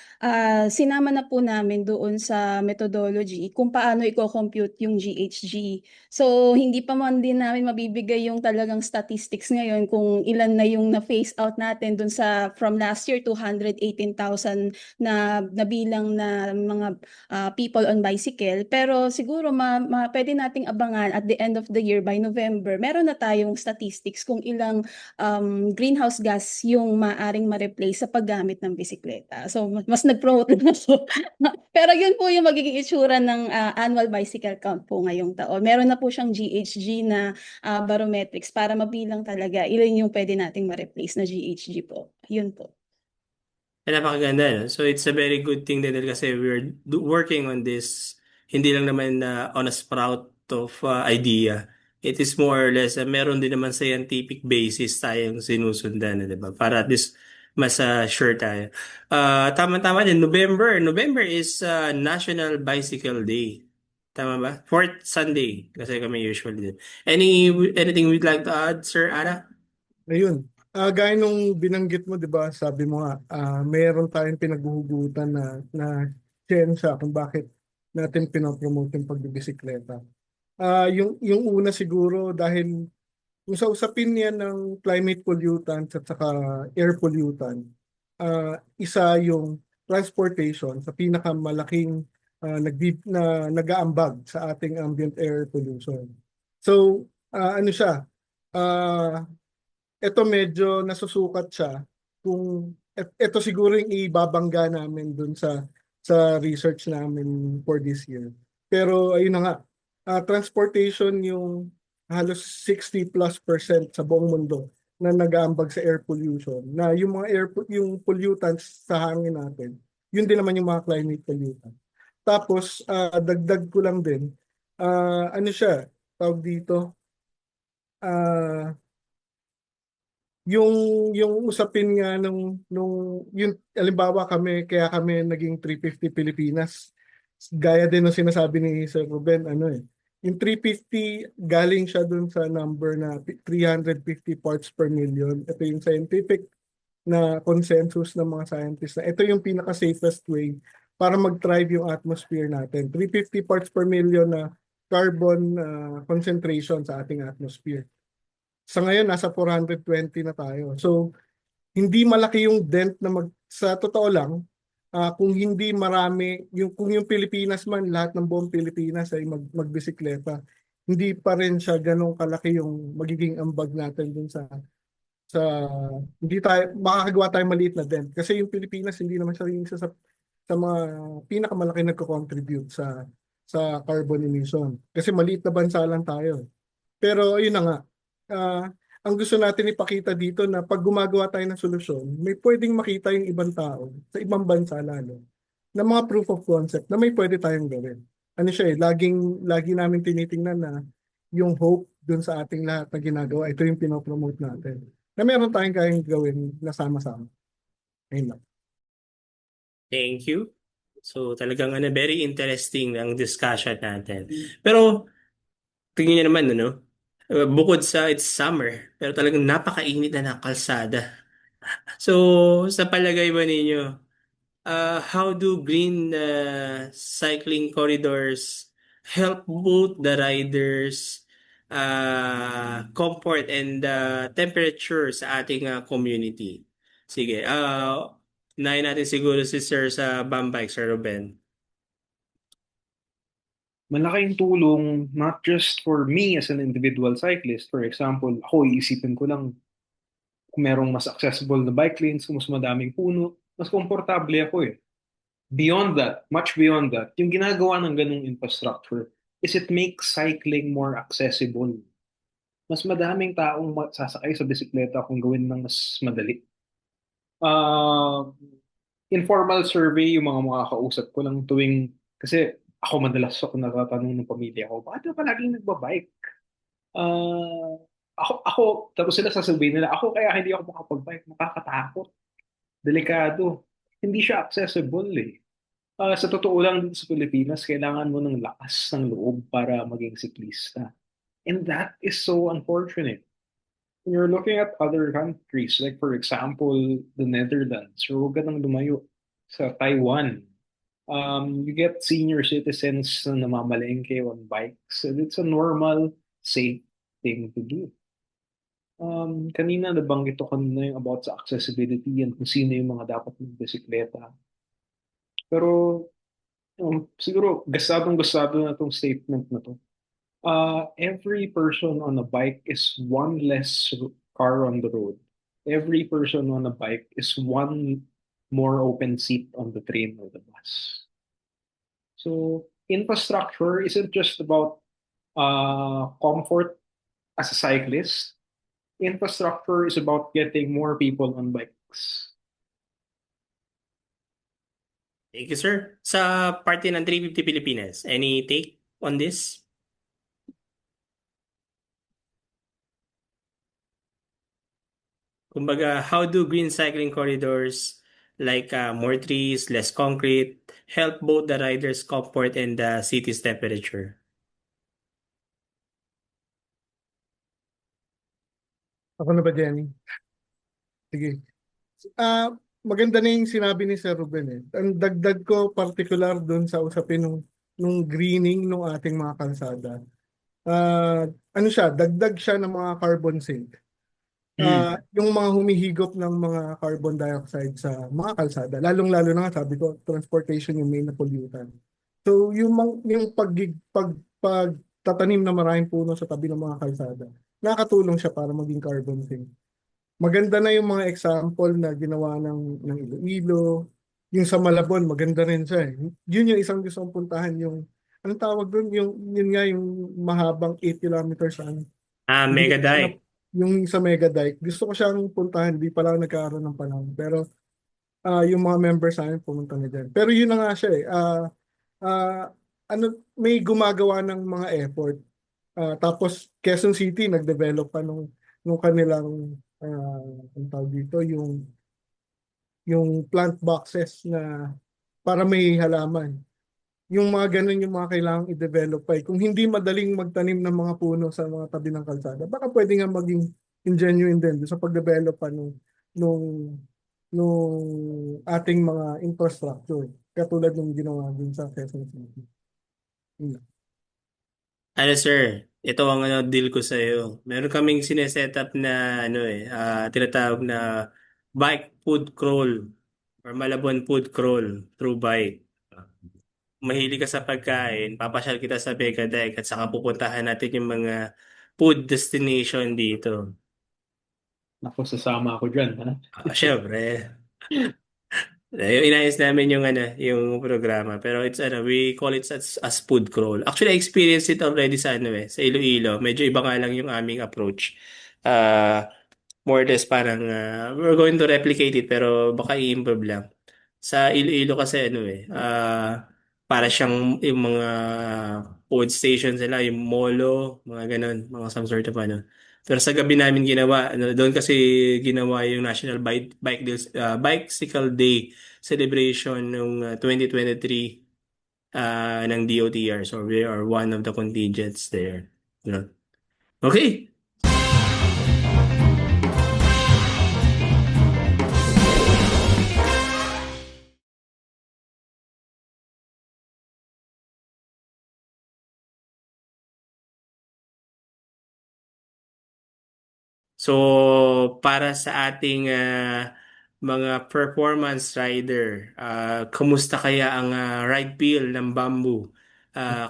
sinama na po namin doon sa methodology kung paano i-compute yung GHG. So, hindi pa man din namin mabibigay yung talagang statistics ngayon kung ilan na yung na-phase out natin doon sa from last year, 218,000 na bilang na mga people on bicycle. Pero siguro pwede nating abangan at the end of the year by November, meron na tayong statistics kung ilang greenhouse gas yung maaring ma-replace sa paggamit ng bisikleta. So, mas nag-promote na ako. Pero yun po yung magiging itsura ng annual bicycle count po ngayong taon. Meron na po siyang GHG na barometrics para mabilang talaga ilan yung pwede nating ma-replace na GHG po. Yun po. Napakaganda, no? So it's a very good thing din kasi we're working on this, hindi lang naman on a sprout of idea. It is more or less, meron din naman scientific basis tayong sinusundan, di ba? Para at least mas sure tayo. Tama-tama din, November is National Bicycle Day. Tama ba? Fourth Sunday, kasi kami usually din. Anything we'd like to add, Sir Ara? Ayun. Gaya nung binanggit mo, di ba, sabi mo nga, mayroon tayong pinaghuhugutan na siyensya kung bakit natin pinopromote yung pagbibisikleta. Yung una siguro dahil kung sa usapin niya ng climate pollutants at saka air pollutant, isa yung transportation sa pinakamalaking nag-aambag sa ating ambient air pollution. So, ano siya? Ah, ito medyo nasusukat siya kung ito siguro yung ibabangga namin dun sa research namin for this year. Pero ayun na nga, transportation yung halos 60+% sa buong mundo na nag-aambag sa air pollution. Na yung mga yung pollutants sa hangin natin, yun din naman yung mga climate pollutant. Tapos dagdag ko lang din, ano siya, tawag dito, ah yung yung usapin nga nung yung halimbawa kaya kami naging 350 Pilipinas, gaya din ng sinasabi ni Sir Ruben, ano yung 350 galing siya dun sa number na 350 parts per million. Ito yung scientific na consensus ng mga scientists na ito yung pinaka safest way para mag-thrive yung atmosphere natin. 350 parts per million na carbon concentration sa ating atmosphere. Sa ngayon, nasa 420 na tayo. So, hindi malaki yung dent na sa totoo lang, kung hindi marami, kung yung Pilipinas man, lahat ng buong Pilipinas ay magbisikleta, hindi pa rin siya ganong kalaki yung magiging ambag natin dun sa hindi tayo, makakagawa tayo maliit na dent. Kasi yung Pilipinas, hindi naman siya rin isa sa mga pinakamalaki nagko-contribute sa carbon emission. Kasi maliit na bansa lang tayo. Pero yun na nga, ah, ang gusto natin ipakita dito na pag gumagawa tayo ng solusyon, may pwedeng makita yung ibang tao, sa ibang bansa lalo, na mga proof of concept na may pwede tayong gawin. Ano siya lagi namin tinitingnan na yung hope dun sa ating lahat na ginagawa, ito yung pinopromote natin. Na meron tayong kayang gawin na sama-sama. Ayun lang. Thank you. So talagang very interesting ang discussion natin. Pero tingnan niyo naman, ano? Bukod sa it's summer, pero talagang napakainit na ng kalsada. So, sa palagay ba ninyo, how do green cycling corridors help both the riders, comfort and temperature sa ating community? Sige, Unahin natin siguro si Sir sa Bambike, Sir Ruben. Malaking tulong not just for me as an individual cyclist. For example, ako iisipin ko lang kung merong mas accessible na bike lanes, kung mas madaming puno, mas komportable ako eh. Beyond that, much beyond that, yung ginagawa ng ganung infrastructure is it makes cycling more accessible. Mas madaming taong sasakay sa bisikleta kung gawin ng mas madali. Uh, Informal survey, yung mga makakausap ko lang tuwing, kasi ako madalas ako natatanong ng pamilya ko, bakit ka palaging nagbabike? Ah, ako, tapos sila sasabihin nila, ako kaya hindi ako makapag-bike, nakakatakot, delikado. Hindi siya accessible eh. Sa totoo lang dito sa Pilipinas, kailangan mo ng lakas ng loob para maging siklista. And that is so unfortunate. When you're looking at other countries, like for example, the Netherlands, or huwag ka nang lumayo sa Taiwan, you get senior citizens na namamalengke on bikes. And it's a normal, safe thing to do. Kanina nabanggit ko kanina yung about sa accessibility and kung sino yung mga dapat ng bisikleta. Pero siguro gustado na tong statement na to. Every person on a bike is one less car on the road. Every person on a bike is one more open seat on the train or the bus. So infrastructure isn't just about comfort as a cyclist. Infrastructure is about getting more people on bikes. Thank you, sir. Sa party ng 350 Pilipinas, any take on this? Kumbaga, how do green cycling corridors like more trees, less concrete, help both the riders' comfort and the city's temperature? Ako na ba, Jenny? Sige. Ah, maganda na yung sinabi ni Sir Ruben eh. Ang dagdag ko particular doon sa usapin nung greening ng ating mga kalsada. Ano siya, dagdag siya ng mga carbon sink. Yung mga humihigop ng mga carbon dioxide sa mga kalsada, lalong-lalo na nga sabi ko, transportation yung main na pollutant. So yung pagtatanim na maraming puno sa tabi ng mga kalsada, nakakatulong siya para maging carbon sink. Maganda na yung mga example na ginawa ng Iloilo, yung sa Malabon, maganda rin siya eh. Yun yung isang gusto kong puntahan, yung anong tawag doon, yun nga yung mahabang 8 kilometers ano. Hindi Mega ko alam, Dike. yung sa Mega Dike, gusto ko siyang puntahan, hindi pa lang nagkaroon ng panahon. Pero yung mga members sa amin pumunta na dyan. Pero yun na nga siya eh. Ah, ano, may gumagawa ng mga effort. Tapos Quezon City nag-develop pa nung kanilang ang tawag dito, yung plant boxes na para may halaman. Yung mga ganun yung mga kailangang i-develop pa eh. Kung hindi madaling magtanim ng mga puno sa mga tabi ng kalsada, baka pwede nga maging genuine din sa pag-develop pa nung, nung ating mga infrastructure. Katulad ng ginawa din sa Quezon City. Yun lang. Ano sir, ito ang deal ko sa iyo. Meron kaming sineset up na tinatawag na bike food crawl or Malabon food crawl through bike. Mahilig ka sa pagkain, papasyal kita sa Begadek at saka pupuntahan natin yung mga food destination dito. Ako, sasama ako dyan, ha? Syempre. Yung inayos namin yung programa. Pero we call it as food crawl. Actually, I experienced it already sa Iloilo. Medyo iba nga lang yung aming approach. More or less parang we're going to replicate it pero baka i-improve lang. Sa Iloilo kasi para siyang yung mga food stations nila, yung molo, mga ganun, mga some sort of Pero sa gabi namin ginawa, doon kasi ginawa yung National Bicycle Day celebration noong 2023 ng DOTR. So we are one of the contingents there. You Okay. So, para sa ating mga performance rider, kumusta kaya ang ride feel ng Bamboo?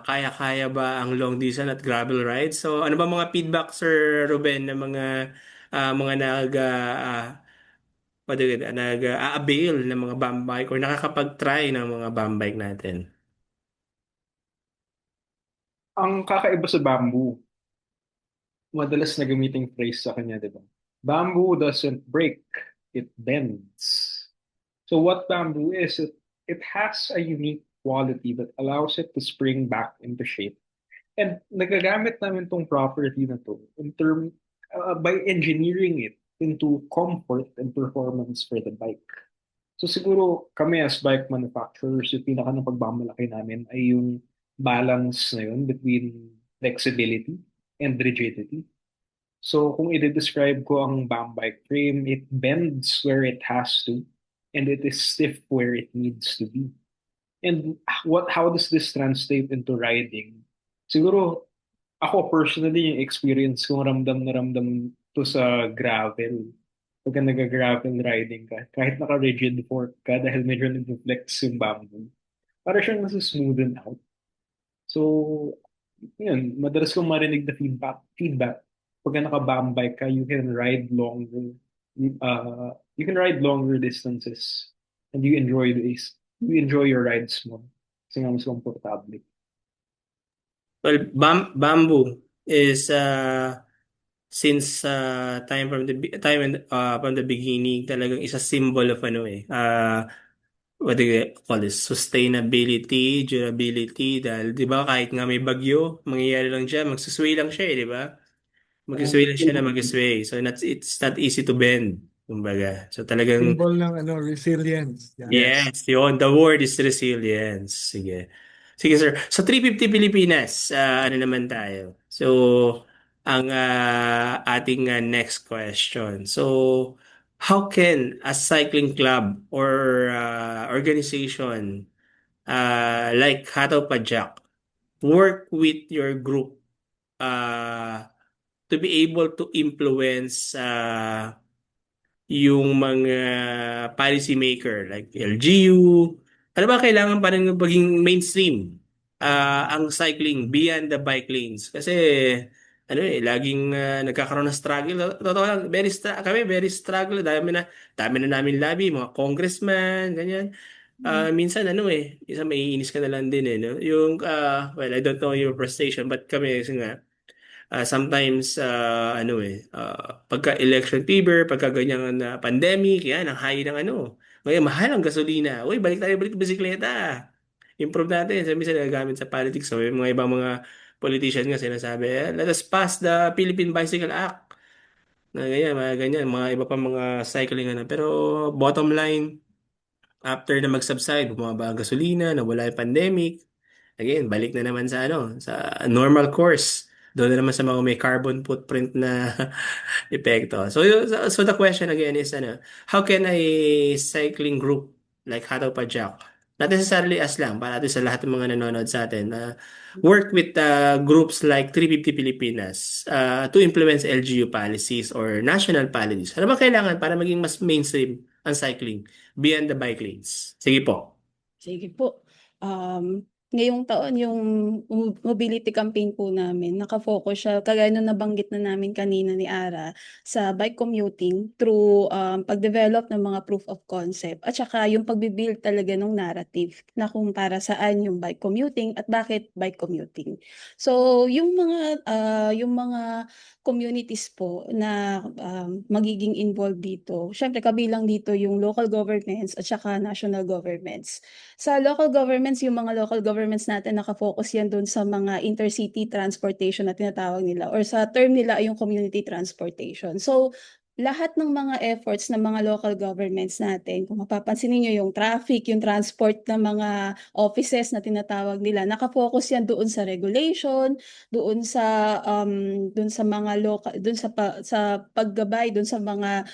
Kaya-kaya ba ang long distance at gravel ride? So ano ba mga feedback, Sir Ruben, ng mga nag-a-avail ng mga bum bike or nakakapag-try ng mga bum bike natin? Ang kakaiba sa bamboo, madalas na gamiting phrase sa kanya, di ba? Bamboo doesn't break, it bends. So what bamboo is, it has a unique quality that allows it to spring back into shape. And nagagamit namin tong property na to by engineering it into comfort and performance for the bike. So siguro kami as bike manufacturers, yung pinaka ng pagmamalaki namin ay yung balance na yun between flexibility and rigidity. So kung i-describe ko ang BAM bike frame, it bends where it has to and it is stiff where it needs to be. And how does this translate into riding? Siguro ako personally, yung experience ko ramdam na ramdam to sa gravel. Pagka nag-gravel riding ka, kahit naka-rigid fork ka dahil medyo nag-flex yung bamboo, para siyang nasa-smoothen out. So, yun, madalas kong marinig na feedback. Pagka naka-bam bike ka, you can ride longer distances and you enjoy your rides more. Kasi nga mas komportable. Well, bamboo is since from the beginning talagang isa symbol of what do you call this? Sustainability, durability, dahil 'di ba kahit nga may bagyo, mangyayari lang siya, magsusway lang siya, di ba? Mag-sway lang siya na mag-sway. So it's not easy to bend, kumbaga. So talagang Symbol ng resilience. Yan. Yes. yes, yun. The word is resilience. Sige. Sige, sir. So, 350 Pilipinas, ano naman tayo? So, ang ating next question. So, how can a cycling club or organization like Hataw Pajak work with your group to be able to influence yung mga policy maker like LGU? Ano ba kailangan pa rin maging mainstream ang cycling beyond the bike lanes? Kasi laging nagkakaroon ng struggle. Totoo lang, kami very struggle. Dami na namin lobby, mga congressman, ganyan. Minsan minsan maiinis ka na lang din no? Yung, well, I don't know your frustration, but kami, kasi nga, sometimes pagka election fever, pagka ganyan na pandemic, yan ang high ng ngayon mahal ang gasolina. Uy, balik bisikleta. Improve natin. So, minsan nagagamit sa politics. So, may mga ibang mga politician nga sinasabi, let us pass the Philippine Bicycle Act. Na ganyan, mga iba pa mga cycling Pero bottom line, after na mag-subside, bumaba ang gasolina, nawala yung pandemic. Again, balik na naman sa normal course. Doon na naman sa mga may carbon footprint na epekto. So the question again is how can a cycling group like Hataw Pajak, not necessarily us lang, para natin sa lahat ng mga nanonood sa atin, work with groups like 350 Pilipinas to implement LGU policies or national policies? Ano ba kailangan para maging mas mainstream ang cycling beyond the bike lanes? Sige po. Sige po. Ngayong taon yung mobility campaign po namin, nakafocus siya, kagaya nung nabanggit na namin kanina ni Ara, sa bike commuting through pag-develop ng mga proof of concept at saka yung pag-build talaga ng narrative na kung para saan yung bike commuting at bakit bike commuting. So yung mga communities po na magiging involved dito, syempre kabilang dito yung local governments at saka national governments. Sa local governments, yung mga local governments natin nakafocus yan doon sa mga intercity transportation na tinatawag nila or sa term nila ay yung community transportation. So, lahat ng mga efforts ng mga local governments natin, kung mapapansin niyo yung traffic, yung transport ng mga offices na tinatawag nila, nakafocus yan doon sa regulation, doon sa mga local, doon sa paggabay, doon sa mga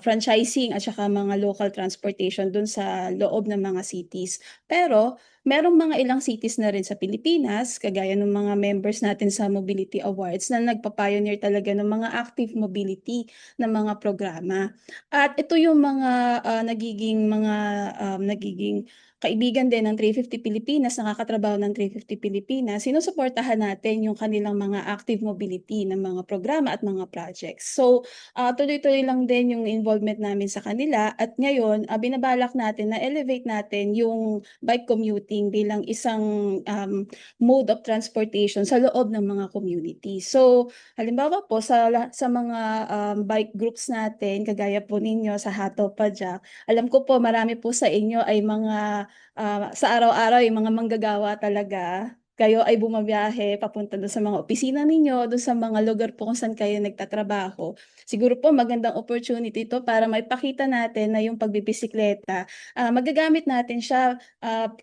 franchising at saka mga local transportation doon sa loob ng mga cities. Pero merong mga ilang cities na rin sa Pilipinas, kagaya ng mga members natin sa Mobility Awards na nagpa-pioneer talaga ng mga active mobility na mga programa. At ito yung mga nagiging kaibigan din ng 350 Pilipinas, nakakatrabaho ng 350 Pilipinas, sinusuportahan natin yung kanilang mga active mobility ng mga programa at mga projects. So, tuloy-tuloy lang din yung involvement namin sa kanila at ngayon, binabalak natin na elevate natin yung bike commuting bilang isang mode of transportation sa loob ng mga community. So, halimbawa po sa mga bike groups natin, kagaya po ninyo sa Hato Pajak, alam ko po marami po sa inyo ay mga sa araw-araw yung mga manggagawa talaga. Kayo ay bumabiyahe papunta doon sa mga opisina ninyo, doon sa mga lugar po kung saan kayo nagtatrabaho. Siguro po magandang opportunity to para maipakita natin na yung pagbibisikleta, magagamit natin siya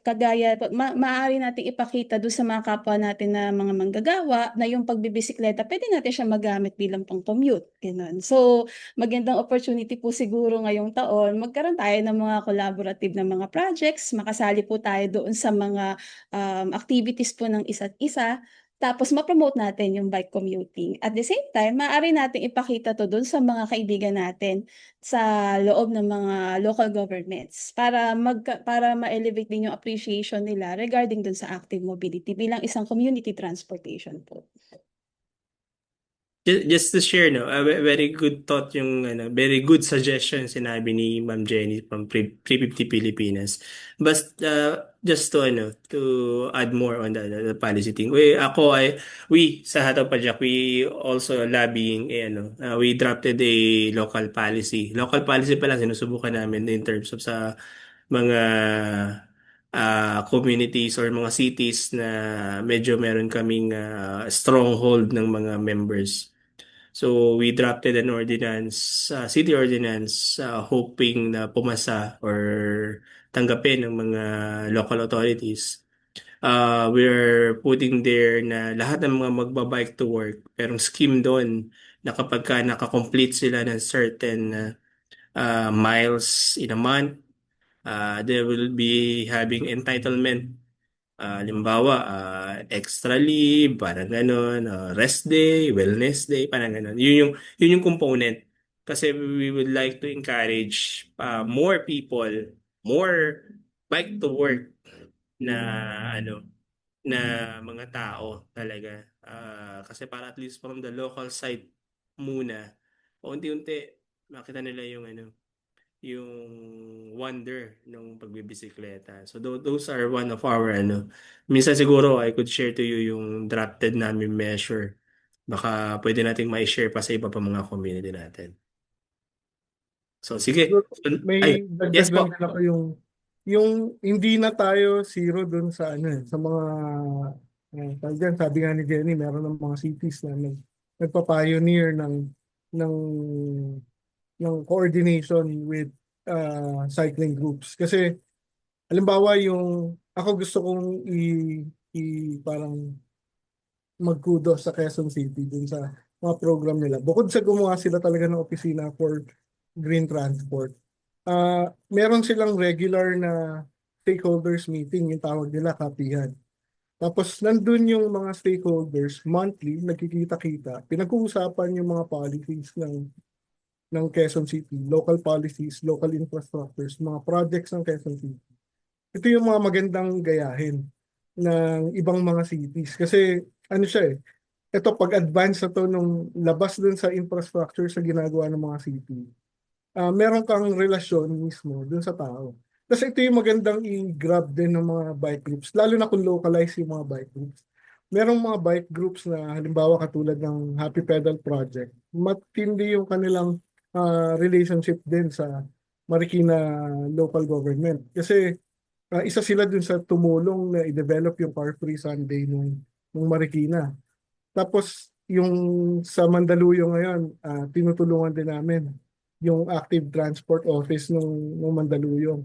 kagaya, maaari nating ipakita doon sa mga kapwa natin na mga manggagawa na yung pagbibisikleta, pwede natin siya magamit bilang pang-commute. Ganun. So, magandang opportunity po siguro ngayong taon, magkaroon tayo ng mga collaborative na mga projects, makasali po tayo doon sa mga activities po ng isa't isa, tapos ma-promote natin yung bike commuting. At the same time, maaari natin ipakita to doon sa mga kaibigan natin sa loob ng mga local governments para ma-elevate din yung appreciation nila regarding doon sa active mobility bilang isang community transportation po. Just to share, no, very good thought yung, very good suggestion sinabi ni Ma'am Jenny from 350 Pilipinas. But just to add more on the policy thing. We sa Hataw Pajak, we also lobbying, we drafted a local policy. Local policy pa lang sinusubukan namin in terms of sa mga communities or mga cities na medyo meron kaming stronghold ng mga members. So we drafted an ordinance, city ordinance, hoping na pumasa or tanggapin ng mga local authorities. We're putting there na lahat ng mga magbabike to work, merong scheme doon na kapag ka nakakomplete sila ng certain miles in a month, they will be having entitlement. Halimbawa, extra leave, parang ganun, rest day, wellness day, parang ganun. Yun yung component. Kasi we would like to encourage more people, more bike to work na na mga tao talaga. Kasi para at least from the local side muna, unti-unti makita nila yung wonder ng pagbibisikleta. So those are one of our minsan siguro I could share to you yung drafted namin measure. Baka pwede nating ma-share pa sa iba pa mga community natin. So sige. May Yes dagdag po. lang din ako yung hindi na tayo zero dun sa sa mga tawag dyan, sabi nga ni Jenny, meron ng mga cities na nagpa-pioneer ng coordination with cycling groups. Kasi halimbawa ako gusto kong parang magkudo sa Quezon City dun sa mga program nila. Bukod sa gumawa sila talaga ng opisina for green transport, meron silang regular na stakeholders meeting, yung tawag nila kapihan. Tapos nandun yung mga stakeholders, monthly, nagkikita-kita, pinag-uusapan yung mga policies ng Quezon City, local policies, local infrastructures, mga projects ng Quezon City. Ito yung mga magandang gayahin ng ibang mga cities. Kasi siya ito pag-advance na to nung labas dun sa infrastructure sa ginagawa ng mga city, meron kang relasyon mismo dun sa tao. Kasi ito yung magandang i-grab din ng mga bike groups, lalo na kung localize yung mga bike groups. Merong mga bike groups na halimbawa katulad ng Happy Pedal Project, matindi yung kanilang relationship din sa Marikina local government. Kasi isa sila dun sa tumulong na i-develop yung car-free Sunday nung Marikina. Tapos yung sa Mandaluyong ngayon, tinutulungan din namin yung Active Transport Office nung Mandaluyong.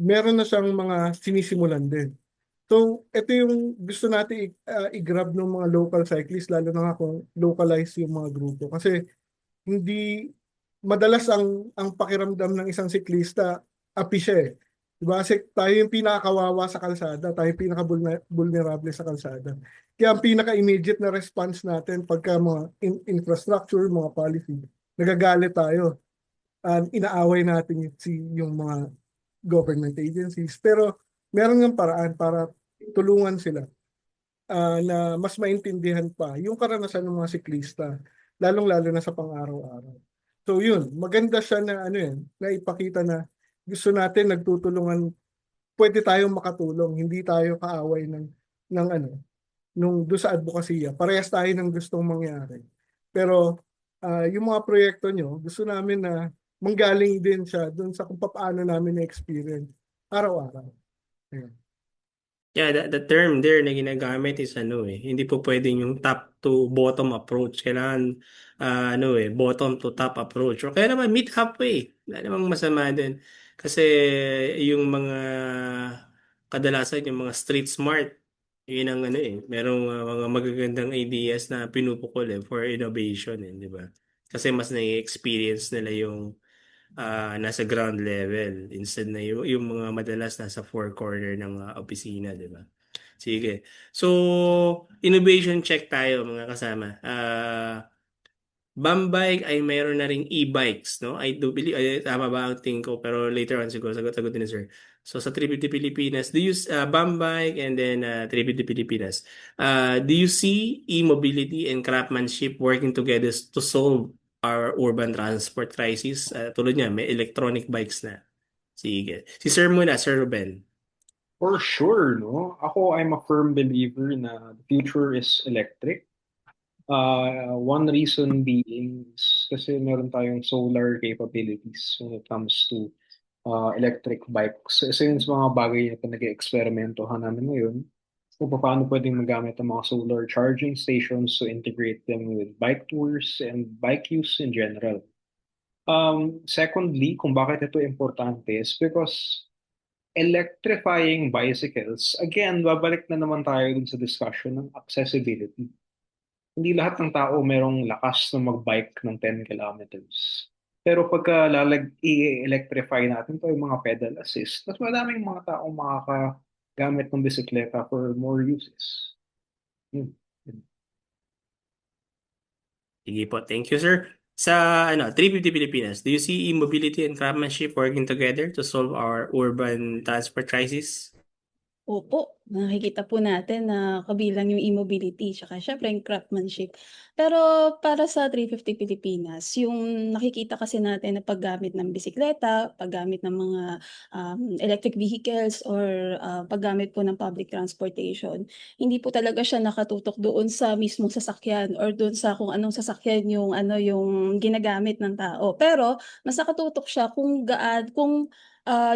Meron na siyang mga sinisimulan din. So, ito yung gusto natin i-grab ng mga local cyclists, lalo na nga kung localize yung mga grupo. Kasi hindi, madalas ang pakiramdam ng isang siklista, api siya Diba? Kasi tayo yung pinakakawawa sa kalsada, tayo yung pinaka-vulnerable sa kalsada. Kaya ang pinaka-immediate na response natin pagka mga infrastructure, mga policy, nagagalit tayo. Inaaway natin yung mga government agencies. Pero meron ng paraan para tulungan sila na mas maintindihan pa yung karanasan ng mga siklista, lalong-lalo na sa pang-araw-araw. So yun, maganda siya na ano yan, na ipakita na gusto natin nagtutulungan, pwede tayong makatulong, hindi tayo kaaway ng ano, nung doon sa advokasya. Parehas tayo ng gustong mangyari. Pero yung mga proyekto nyo, gusto namin na manggaling din siya doon sa kung paano namin na-experience araw-araw. Ayun. Yeah, the term there na ginagamit is ano hindi po pwedeng yung top to bottom approach. Kailangan bottom to top approach. O kaya naman meet halfway. Wala namang masama din. Kasi yung mga kadalasan yung mga street smart, yun ang merong mga magagandang ideas na pinupukol for innovation di ba? Kasi mas na-experience nila yung nasa ground level instead na yung mga madalas nasa four corner ng opisina, di ba? Sige. So, innovation check tayo mga kasama. Bambike ay mayroon na ring e-bikes, no? I do believe, tama ba ang tingin ko? Pero later on siguro, sagutin ni sir. So, sa 350 Pilipinas, do you, Bambike and then 350 Pilipinas, do you see e-mobility and craftsmanship working together to solve our urban transport crisis? Tulad niya, may electronic bikes na. Sige. Si Sir muna, Sir Ruben. For sure, no? Ako, I'm a firm believer na the future is electric. One reason being is kasi meron tayong solar capabilities when it comes to electric bikes. So, isa yun sa mga bagay na pinag-experimentohan namin ngayon kung paano pwedeng magamit ang mga solar charging stations to integrate them with bike tours and bike use in general. Secondly, kung bakit ito importante is because electrifying bicycles, again, babalik na naman tayo dun sa discussion ng accessibility. Hindi lahat ng tao merong lakas na mag-bike ng 10 kilometers. Pero pagka i-electrify natin to yung mga pedal assist, mas madaming mga taong makakagamit ng bisikleta for more uses. Hmm. Sige po. Thank you, sir. Sa 350 Pilipinas, do you see e-mobility and craftsmanship working together to solve our urban transport crisis? Opo, nakikita po natin na kabilang yung e-mobility tsaka syempre yung craftsmanship. Pero para sa 350 Pilipinas, yung nakikita kasi natin na paggamit ng bisikleta, paggamit ng mga electric vehicles or paggamit po ng public transportation, hindi po talaga siya nakatutok doon sa mismong sasakyan or doon sa kung anong sasakyan yung ginagamit ng tao. Pero mas nakatutok siya kung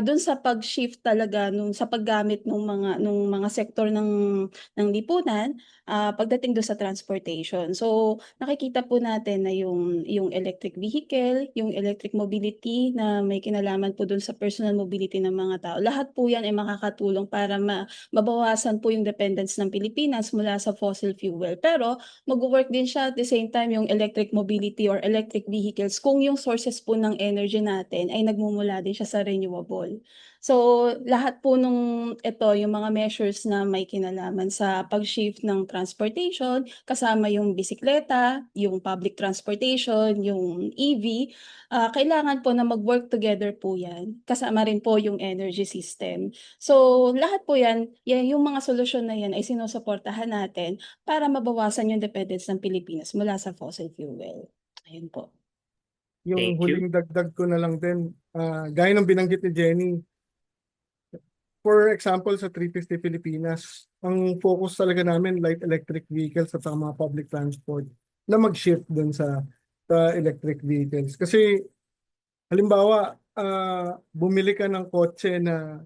dun sa pag-shift talaga sa paggamit nung mga sektor ng lipunan, pagdating dun sa transportation. So, nakikita po natin na yung electric vehicle, yung electric mobility na may kinalaman po dun sa personal mobility ng mga tao. Lahat po yan ay makakatulong para mabawasan po yung dependence ng Pilipinas mula sa fossil fuel. Pero, mag-work din siya at the same time yung electric mobility or electric vehicles kung yung sources po ng energy natin ay nagmumula din siya sa renewable. So, lahat po yung mga measures na may kinalaman sa pag-shift ng transportation, kasama yung bisikleta, yung public transportation, yung EV, kailangan po na mag-work together po yan. Kasama rin po yung energy system. So, lahat po yung mga solusyon na yan ay sinusuportahan natin para mabawasan yung dependence ng Pilipinas mula sa fossil fuel. Ayun po. Yung Thank you. huling dagdag ko na lang din, gaya ng binanggit ni Jenny, for example, sa 350 Pilipinas, ang focus talaga namin light electric vehicles at mga public transport na mag-shift dun sa electric vehicles. Kasi halimbawa, bumili ka ng kotse na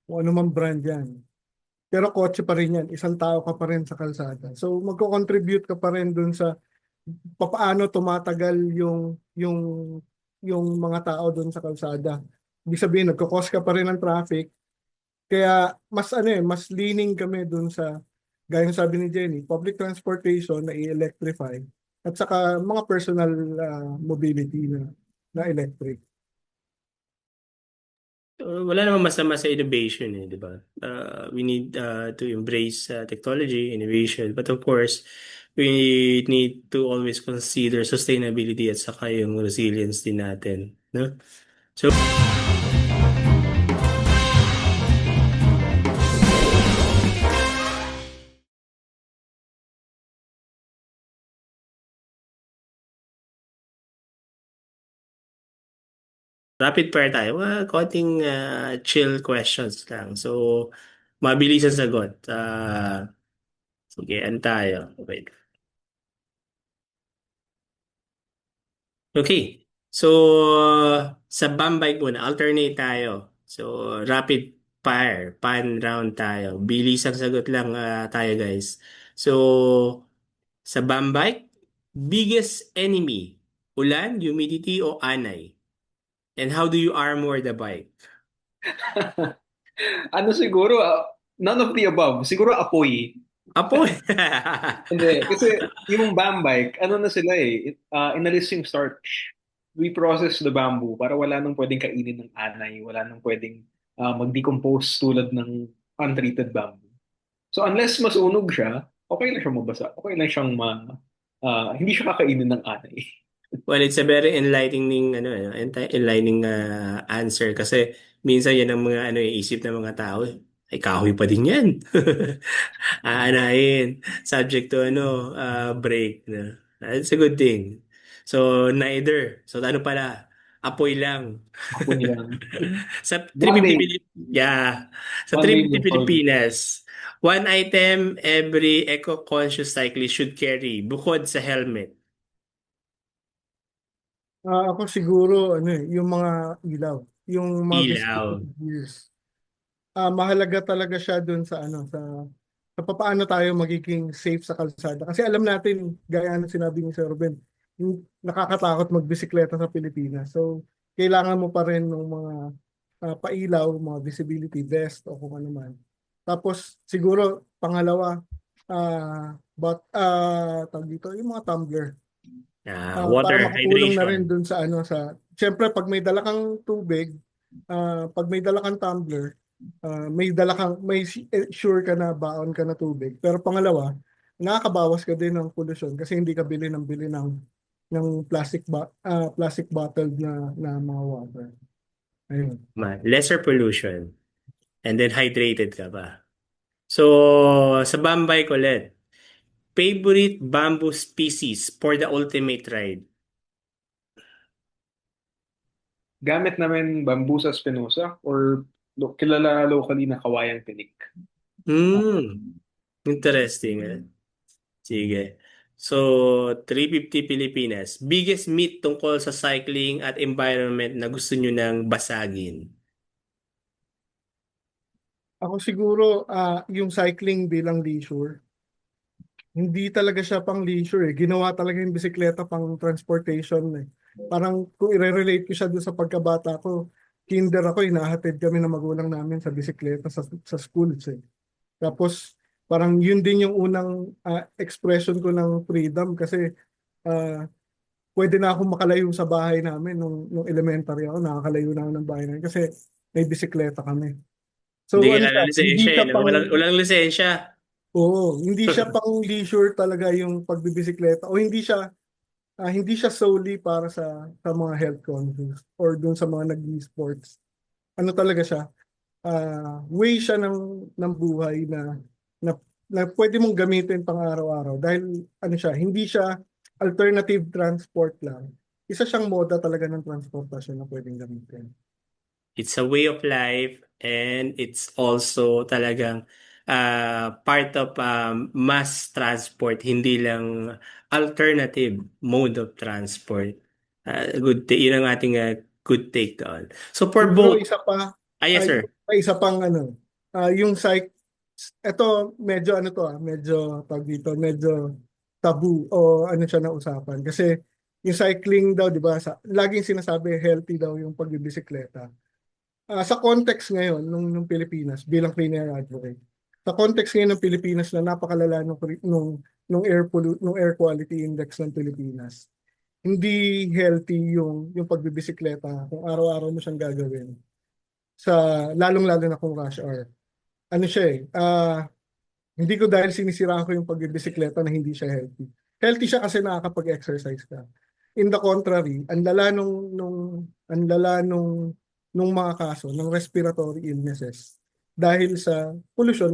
kung ano man brand yan. Pero kotse pa rin yan, isang tao ka pa rin sa kalsada. So magko-contribute ka pa rin dun sa papaano tumatagal yung mga tao doon sa kalsada. Ibig sabihin, nagkakos ka pa rin ng traffic. Kaya mas leaning kami doon sa, gaya ng sabi ni Jenny, public transportation na i-electrify at saka mga personal mobility na electric. Wala namang masama sa innovation di ba? We need to embrace technology, innovation, but of course, we need to always consider sustainability at saka yung resilience din natin, no? So, rapid fire tayo. Konting chill questions lang. So, mabilis ang sagot. Sige, ano tayo? Wait. Okay. So, sa Bambay muna, alternate tayo. So, rapid fire, pan round tayo. Bilis ang sagot lang tayo, guys. So, sa Bambay, biggest enemy, ulan, humidity, o anay? And how do you armor the bike? Ano siguro, none of the above. Siguro apoy. Apo. Hindi, kasi yung bambike, ano na sila inalis yung starch. We process the bamboo para wala nang pwedeng kainin ng anay, wala nang pwedeng mag-decompose tulad ng untreated bamboo. So unless masunog siya, okay lang siyang mabasa. Okay lang siyang hindi siya kakainin ng anay. Well, it's a very enlightening enlightening answer kasi minsan yan ang mga isip ng mga tao. Ay kahoy pa din yan. Aanahin. Subject to break na. It's a good thing. So neither. So ano pala? Apoy lang. Apoy lang. Sa One 350 day, Yeah. Sa one day 350 will solve. Pilipinas, one item every eco-conscious cyclist should carry bukod sa helmet. Ako siguro, yung mga ilaw, yung mga Ilaw. visibility gears. Mahalaga talaga siya dun sa sa papaano tayo magiging safe sa kalsada. Kasi alam natin, gaya ng sinabi ni Sir Ruben, yung nakakatakot magbisikleta sa Pilipinas. So, kailangan mo pa rin ng mga pailaw, mga visibility vest o kung ano man. Tapos, siguro, pangalawa, tawag dito, yung mga tumbler. Para Water, makatulong na rin hydration. dun sa siyempre pag may dala kang tubig, pag may dala kang tumbler, sure ka na baon ka na tubig. Pero pangalawa, nakakabawas ka din ng pollution kasi hindi ka bili ng plastic bottle na mga water. Ayun. Lesser pollution. And then hydrated ka pa. So, sa Bambay ulit, favorite bamboo species for the ultimate ride? Gamit namin Bambusa spinosa or kilala locally na kawayang tinik. Interesting. Sige. So, 350 Pilipinas. Biggest myth tungkol sa cycling at environment na gusto nyo nang basagin? Ako siguro, yung cycling bilang leisure, hindi talaga siya pang leisure eh. Ginawa talaga yung bisikleta pang transportation eh. Parang kung i-relate ko siya doon sa pagkabata ko, kinder ako, hinahatid kami ng magulang namin sa bisikleta sa schools eh. Tapos parang yun din yung unang expression ko ng freedom kasi ah, pwede na akong makalayo sa bahay namin nung elementary ako, nakakalayo na ako ng bahay namin kasi may bisikleta kami. So Hindi ano kailangan siya, hindi lisensya siya no? pang Walang lisensya. Oo, hindi siya pang leisure talaga yung pagbibisikleta o hindi siya solely para sa mga health conscious or dun sa mga nag-sports. Ano talaga siya? Way siya ng buhay na na pwede mong gamitin pang araw-araw dahil ano siya, hindi siya alternative transport lang. Isa siyang moda talaga ng transportasyon na pwedeng gamitin. It's a way of life and it's also talagang part of mass transport, hindi lang alternative mode of transport. Yun ang ating good take doon. So for Siguro both, isa pa, yes sir. isa pang yung ito medyo medyo tawag dito, medyo tabu o ano siya na usapan. Kasi yung cycling daw, di ba, laging sinasabi healthy daw yung pagbibisikleta. Sa context ngayon nung Pilipinas bilang clean air advocate, sa context ngayon ng Pilipinas na napakalala nung air quality index ng Pilipinas, hindi healthy yung pagbibisikleta kung araw-araw mo siyang gagawin. sa lalong-lalo na kung rush hour. Ano siya eh, hindi ko dahil sinisiraan ko yung pagbibisikleta na hindi siya healthy. Healthy siya kasi nakakapag-exercise ka. In the contrary, ang lala nung mga kaso ng respiratory illnesses dahil sa pollution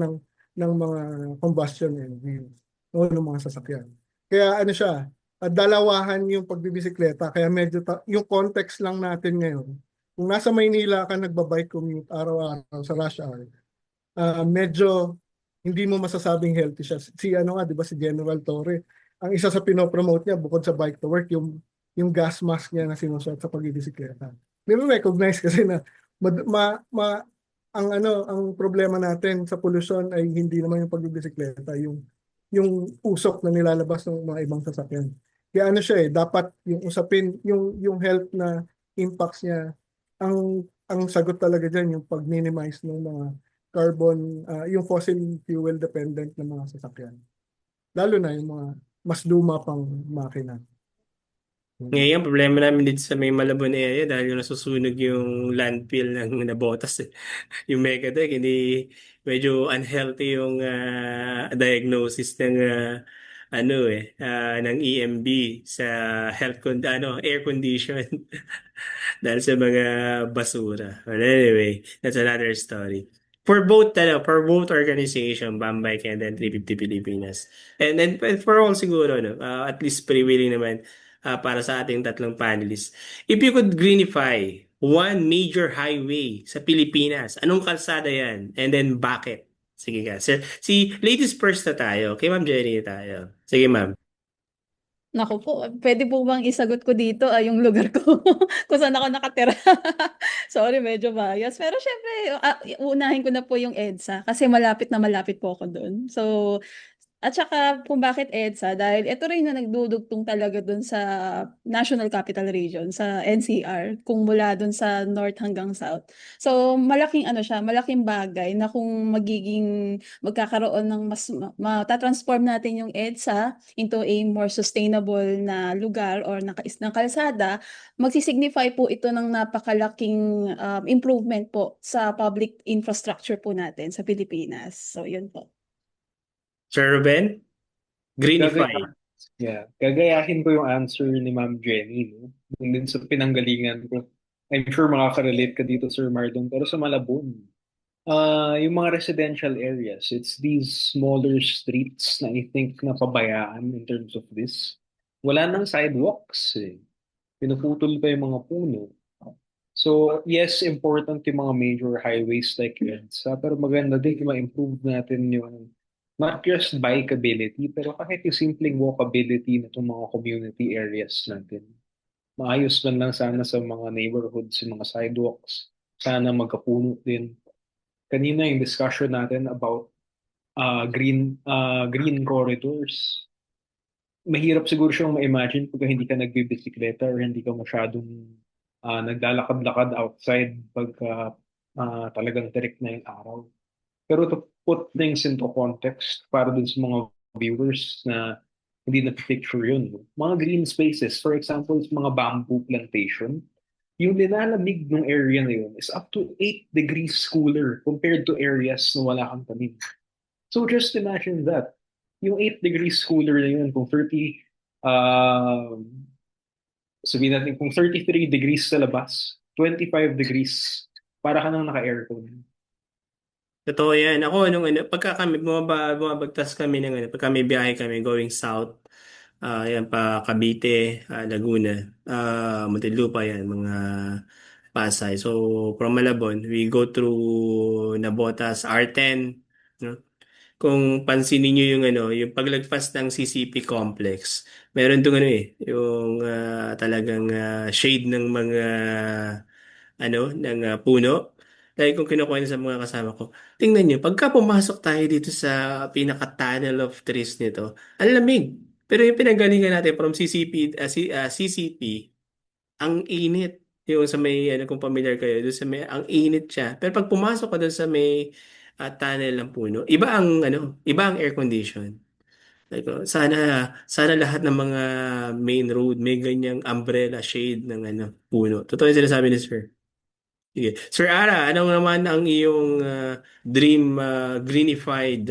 ng mga combustion engine o ng mga sasakyan. Kaya ano siya, dalawahan yung pagbibisikleta. Kaya medyo yung context lang natin ngayon. Kung nasa Maynila ka nagbabike commute araw-araw sa rush hour, medyo hindi mo masasabing healthy siya. Si ano nga, 'di ba si General Torre, ang isa sa pinopromote niya bukod sa bike to work, yung gas mask niya na sinusuot sa pagbibisikleta. Nire-recognize kasi na mad- ma, ma, ang problema natin sa pollution ay hindi naman yung pagbibisikleta, yung usok na nilalabas ng mga ibang sasakyan. Kaya ano siya eh, dapat yung usapin, yung health na impacts niya, ang sagot talaga diyan yung pag-minimize ng mga carbon, yung fossil fuel dependent na mga sasakyan. Lalo na yung mga mas luma pang makina. Ngayon, problema namin dito sa may Malabon area dahil yung nasusunog yung landfill ng Nabotas. Yung Megatech, hindi medyo unhealthy yung diagnosis ng ng EMB sa air condition dahil sa mga basura. But anyway, that's another story. For both organization, Bambike and then 350 Pilipinas. And for all siguro, no, at least prevailing naman para sa ating tatlong panelists. If you could greenify one major highway sa Pilipinas, anong kalsada yan? And then bakit? Sige ka. Si ladies first na tayo. Kay Ma'am Jenny tayo. Sige, Ma'am. Naku po, pwede po bang isagot ko dito yung lugar ko kung saan ako nakatira? Sorry, medyo bias. Pero syempre, unahin ko na po yung EDSA kasi malapit na malapit po ako doon. So, at saka kung bakit EDSA, dahil ito rin na nagdudugtong talaga dun sa National Capital Region, sa NCR, kung mula dun sa north hanggang south. So malaking ano siya, malaking bagay na kung magkakaroon ng matatransform natin yung EDSA into a more sustainable na lugar or ng kalsada, magsisignify po ito ng napakalaking improvement po sa public infrastructure po natin sa Pilipinas. So yun po. Sir Ruben? Greenify. Gagayahin ko yung answer ni Ma'am Jenny, no? Yung din sa pinanggalingan ko. I'm sure makaka-relate ka dito, Sir Mardon. Pero sa Malabon, yung mga residential areas, it's these smaller streets na I think napabayaan in terms of this. Wala nang sidewalks eh. Pinuputol pa yung mga puno. So, yes, important yung mga major highways like EDSA, pero maganda din kung ma-improve natin yung not just bikeability, pero kahit yung simpleng walkability na itong mga community areas natin. Maayos man lang sana sa mga neighborhoods, yung mga sidewalks. Sana magkapuno din. Kanina yung discussion natin about green corridors. Mahirap siguro siyang ma-imagine pag hindi ka nagbibisikleta or hindi ka masyadong naglalakad-lakad outside pagka talagang tirik na yung araw. Pero to put things into context para dun sa mga viewers na hindi na-picture yun, no? Mga green spaces, for example, sa mga bamboo plantation, yung nilalamig ng area na yun is up to 8 degrees cooler compared to areas na wala kang tanim. So just imagine that. Yung 8 degrees cooler na yun, kung 30, uh, sabihin natin kung 33 degrees sa labas, 25 degrees, para ka nang naka-aircon. Totoo yan. Ako, pagka kami, bumabagtas kami pagka may biyahe kami going south, yan pa Cavite, Laguna, Muntinlupa yan, mga Pasay. So, from Malabon, we go through Nabotas, R10, no? Kung pansinin niyo yung paglagpas ng CCP complex, meron doon yung talagang shade ng mga puno. Dahil kung kinukuha niyo sa mga kasama ko, tingnan niyo, pagka pumasok tayo dito sa pinaka-tunnel of trees nito, ang lamig. Pero yung pinanggalingan natin from CCP, ang init. Yung sa may, kung familiar kayo, doon sa may, ang init siya. Pero pag pumasok ka doon sa may tunnel ng puno, iba ang air condition. Like, sana lahat ng mga main road may ganyang umbrella shade ng puno. Totoo yung sinasabi ni Sir. Sige. Sir Ara, ano naman ang iyong dream greenified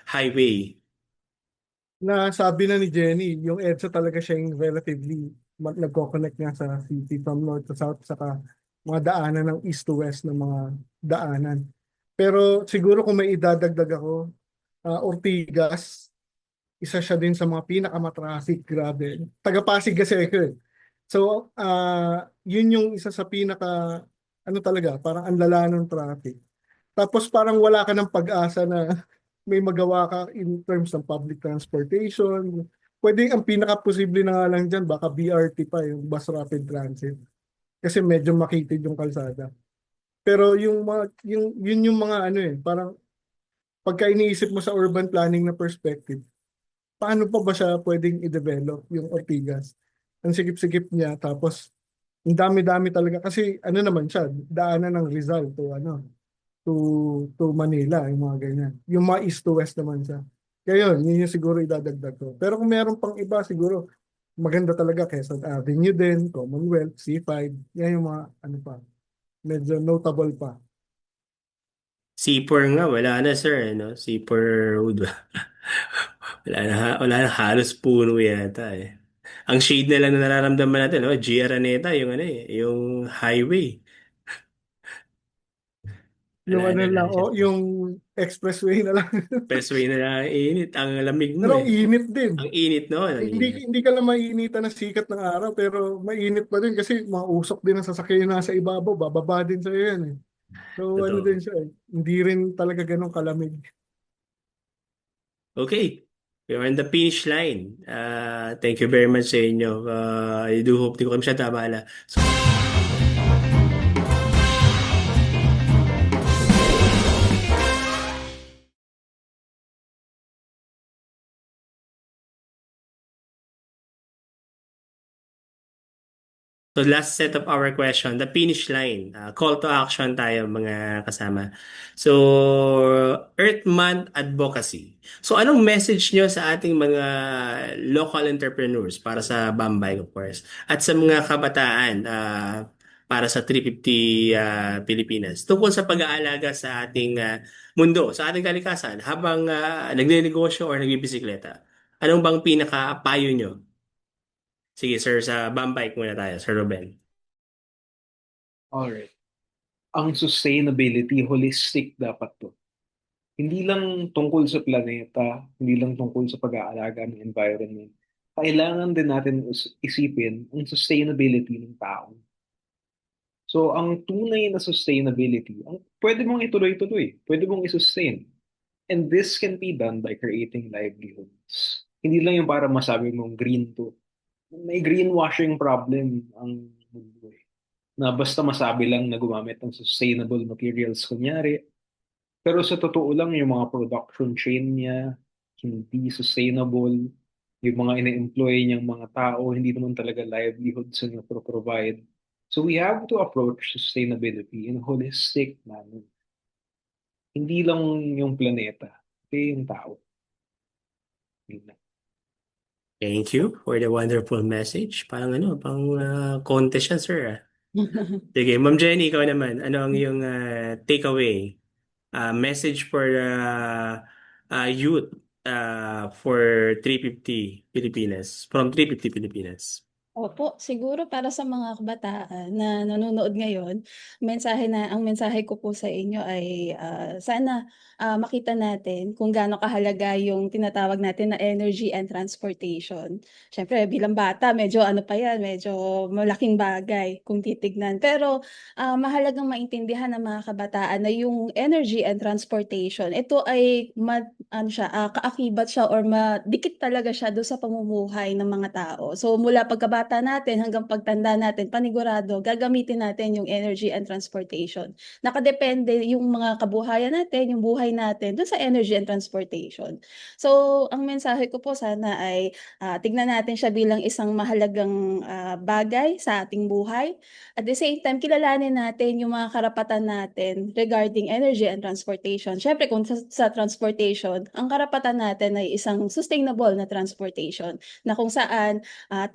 highway? Na sabi na ni Jenny, yung EDSA talaga siya yung relatively nagko-connect nga sa city from north to south saka mga daanan ng east to west ng mga daanan. Pero siguro kung may idadagdag ako, Ortigas, isa siya din sa mga pinakamatraffic, grabe. Taga-Pasig kasi ako eh. So, yun yung isa sa pinaka, ano talaga, parang ang lala ng traffic. Tapos parang wala ka ng pag-asa na may magawa ka in terms ng public transportation. Pwede ang pinaka-posible na nga lang dyan, baka BRT pa, yung bus rapid transit. Kasi medyo makitid yung kalsada. Pero yung mga, yun yung mga ano eh, parang pagka iniisip mo sa urban planning na perspective, paano pa ba siya pwedeng i-develop yung Ortigas? Ang sikip-sikip niya, tapos ang dami-dami talaga. Kasi ano naman siya, daanan ng Rizal to ano, to Manila, yung mga ganyan. Yung mga east to west naman siya. Kaya yun yung siguro idadagdag ko. Pero kung meron pang iba, siguro maganda talaga Quezon Avenue din, Commonwealth, C5, yan yung mga ano pa, medyo notable pa. Sipor nga, wala na sir, no? Sipor Road. Wala na halos puno yata eh. Ang shade na lang na nararamdaman natin, no? G. Araneta, yung ano eh, yung highway. Yung Wala ano na lang, siya. yung expressway na lang. Expressway na lang ang init. Ang lamig mo Pero ang eh. init din. Ang init no? Ang Hindi init. hindi ka lang maiinitan ng sikat ng araw pero mainit pa din kasi mausok din ang sasakyan na nasa ibabaw, bababa din sa yan eh. So ano Totoo. din siya eh. Hindi rin talaga ganun kalamig. Okay. We're on the finish line. Thank you very much sa inyo. I do hope di ko kami siya tabala. So last set of our question, the finish line. Call to action tayo mga kasama. So Earth Month Advocacy. So anong message nyo sa ating mga local entrepreneurs para sa Bambay of course at sa mga kabataan para sa 350 Pilipinas tungkol sa pag-aalaga sa ating mundo, sa ating kalikasan habang nagnenegosyo or nagbibisikleta. Anong bang pinaka-payo nyo? Sige, sir, sa Bambike muna tayo, Sir Ruben. Alright. Ang sustainability, holistic dapat to. Hindi lang tungkol sa planeta, hindi lang tungkol sa pag-aalaga ng environment. Kailangan din natin isipin ang sustainability ng tao. So, ang tunay na sustainability, pwede mong ituloy-tuloy, pwede mong isustain. And this can be done by creating livelihoods. Hindi lang yung para masabi mong green to. May greenwashing problem ang mundo eh. Na basta masabi lang na gumamit ng sustainable materials kunyari. Pero sa totoo lang, yung mga production chain niya, hindi sustainable. Yung mga ina-employ niyang mga tao, hindi naman talaga livelihoods na provide. So we have to approach sustainability in a holistic manner. Hindi lang yung planeta, pati yung tao. Yun lang. Thank you for the wonderful message. Parang ano, pang contest siya, sir. Sige, Ma'am Jenny, ikaw naman. Ano ang iyong takeaway? Message for youth for 350 Pilipinas, from 350 Pilipinas. Opo, siguro para sa mga kabataan na nanonood ngayon, ang mensahe ko po sa inyo ay sana makita natin kung gaano kahalaga yung tinatawag natin na energy and transportation. Siyempre, bilang bata, medyo ano pa yan, medyo malaking bagay kung titignan. Pero mahalagang maintindihan ng mga kabataan na yung energy and transportation, ito ay kaakibat siya or madikit talaga siya doon sa pamumuhay ng mga tao. So mula pagkabata natin hanggang pagtanda natin, panigurado, gagamitin natin yung energy and transportation. Nakadepende yung mga kabuhayan natin, yung buhay natin doon sa energy and transportation. So ang mensahe ko po sana ay tignan natin siya bilang isang mahalagang bagay sa ating buhay. At the same time, kilalanin natin yung mga karapatan natin regarding energy and transportation. Siyempre, kung sa transportation, ang karapatan natin ay isang sustainable na transportation na kung saan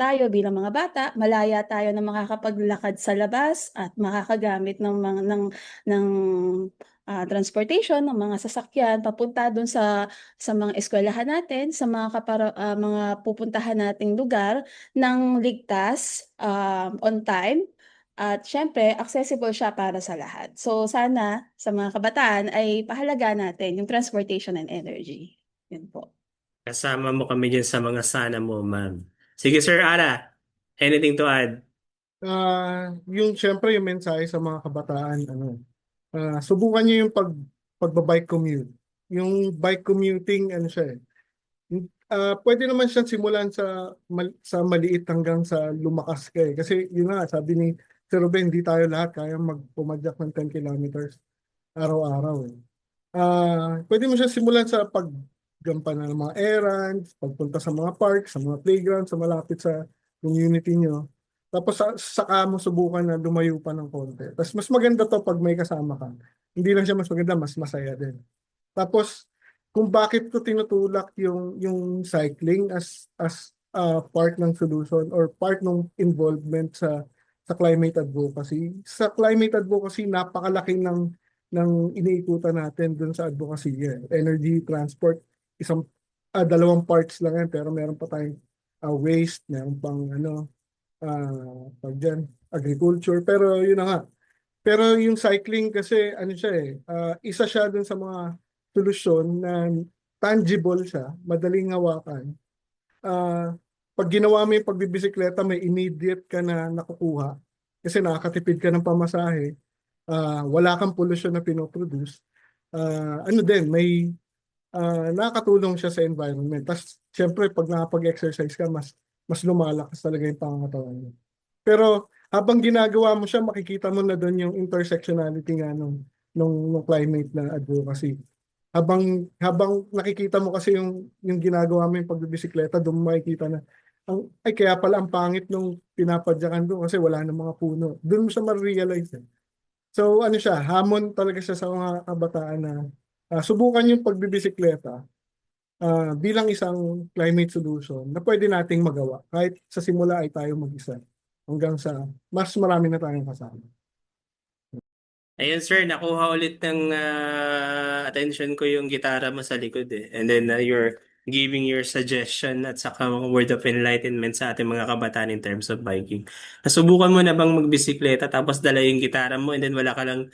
tayo bilang mga bata, malaya tayo na makakapaglakad sa labas at makakagamit ng mga ng transportation ng mga sasakyan papunta doon sa mga eskwelahan natin, sa mga pupuntahan nating lugar ng ligtas, on time, at syempre accessible siya para sa lahat. So sana sa mga kabataan ay pahalaga natin yung transportation and energy. Yun po. Kasama mo kami dyan sa mga sana mo, ma'am. Sige, Sir Ara. Anything to add? Yung syempre yung mensahe sa mga kabataan, subukan niyo yung pagbabike commute. Yung bike commuting, ano siya eh. Pwede naman siyang simulan sa maliit hanggang sa lumakas ka eh. Kasi yun nga, sabi ni Sir Ruben, hindi tayo lahat kaya magpumadyak ng 10 kilometers araw-araw eh. Pwede mo siya simulan sa paggampanan ng mga errands, pagpunta sa mga park, sa mga playground, sa malapit sa community nyo. Tapos saka mo subukan na lumayo pa ng konti. Tapos mas maganda to pag may kasama ka. Hindi lang siya mas maganda, mas masaya din. Tapos kung bakit ko tinutulak yung cycling as part ng solution or part ng involvement sa climate advocacy. Sa climate advocacy, napakalaki ng iniikutan natin dun sa advocacy. Energy, transport, dalawang parts lang yan, pero meron pa tayong waste, meron pang pag dyan, agriculture, pero yun na nga. Pero yung cycling kasi, ano siya isa siya dun sa mga solusyon na tangible siya, madaling hawakan. Pag ginawa mo yung pagbibisikleta, may immediate ka na nakukuha kasi nakakatipid ka ng pamasahe, wala kang pollution na pinoproduce. Ano din, may nakakatulong siya sa environment. Tapos, syempre, pag nakapag-exercise ka, mas lumalakas talaga yung pangangatawan mo. Pero, habang ginagawa mo siya, makikita mo na doon yung intersectionality nga nung climate na advocacy. Habang nakikita mo kasi yung ginagawa mo yung pagbibisikleta, doon mo makikita na, kaya pala ang pangit nung pinapadyakan doon kasi wala ng mga puno. Doon mo siya ma-realize. So ano siya, hamon talaga siya sa mga kabataan na subukan yung pagbibisikleta bilang isang climate solution na pwede nating magawa kahit sa simula ay tayo mag-isa hanggang sa mas marami na tayong kasama. Ayun, sir, nakuha ulit ng attention ko yung gitara mo sa likod eh. And then you're giving your suggestion at saka mga word of enlightenment sa ating mga kabataan in terms of biking. Nasubukan mo na bang magbisikleta tapos dala yung gitara mo and then wala ka lang,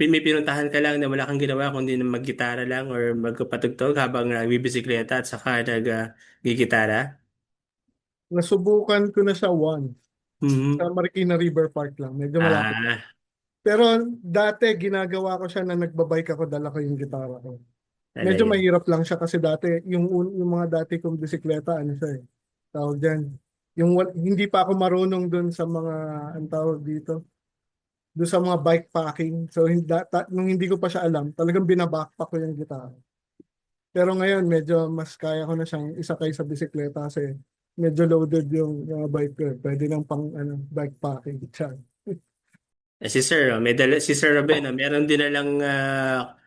may pinuntahan ka lang na wala kang ginawa kundi na maggitara lang or magpatugtog habang nagbibisikleta at saka nag-gigitara? Nasubukan ko na siya once sa Mhm. Marikina River Park lang, medyo malapit. Ah, Pero dati ginagawa ko siya na nagbabike ako, dala ko yung gitara ko. Medyo talaga. mahirap lang siya kasi dati, yung mga dati kong bisikleta, ano siya tawag dyan. Hindi pa ako marunong dun sa mga, ang tawag dito, dun sa mga bike packing. So, nung hindi ko pa siya alam, talagang binabackpack ko yung gitara. Pero ngayon, medyo mas kaya ko na siyang isakay sa bisikleta kasi medyo loaded yung bike ko. Pwede lang pang bike packing. Siya. Si Sir, si Sir Ruben, meron din na lang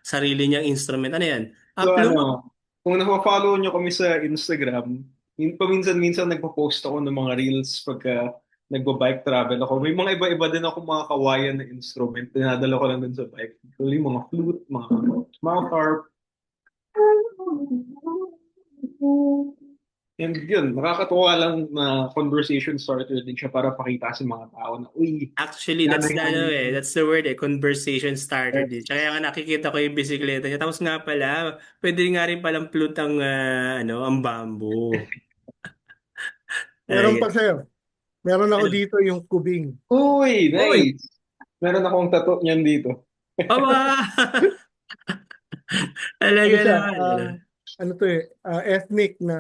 sarili niyang instrument. Ano yan? So Upload. kung nafa-follow nyo kami sa Instagram, paminsan-minsan nagpo-post ako ng mga reels pagka nagbo-bike travel ako. May mga iba-iba din ako mga kawayan na instrument. Dinadala ko lang dun sa bike. Actually, mga flute, mga harp. And yun, nakakatuwa lang na conversation starter din siya para pakita sa mga tao na, uy, Actually, yan na yung... that's the word conversation starter din. Tsaka nga nakikita ko yung bisikleta niya. Tapos nga pala, pwede nga rin palang flute ang, ang bamboo. Meron Ay, pa sa'yo. Meron ako ano? dito yung kubing. Uy, Uy! nice! Meron akong tattoo niyan dito. Aba! Ano Talaga siya, naman. Ano? ano to ethnic na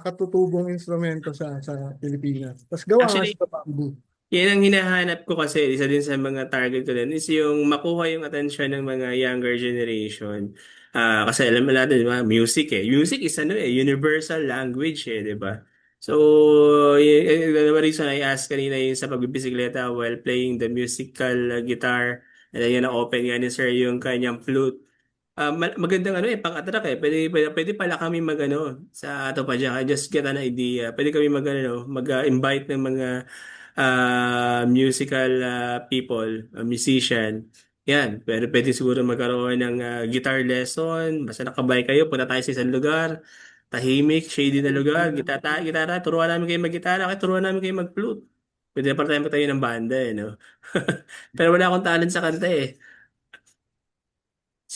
katutubong instrumento sa Pilipinas. Tapos gawa nga Actually, siya sa bamboo. yan ang hinahanap ko kasi isa din sa mga target ko din is yung makuha yung attention ng mga younger generation. Kasi alam mo natin, di ba, music eh. Music is universal language eh, di ba? So, the reason I asked kanina yung sa pagbibisikleta while playing the musical guitar, and then yun na-open nga ni Sir yung kanyang flute. magandang ano pang-attract Pwede pala kami mag-ano sa ato pa dyan. Just get an idea. Pwede kami mag-invite ng mga musical people, musician. Yan, pwede siguro magkaroon ng guitar lesson. Basta nakabike kayo, punta tayo sa isang lugar. Tahimik, shady na lugar. Gitara, turuan namin kayo mag-gitara, turuan namin kayo mag-flute. Pwede na pala tayo magtayo ng banda no? Pero wala akong talent sa kanta eh.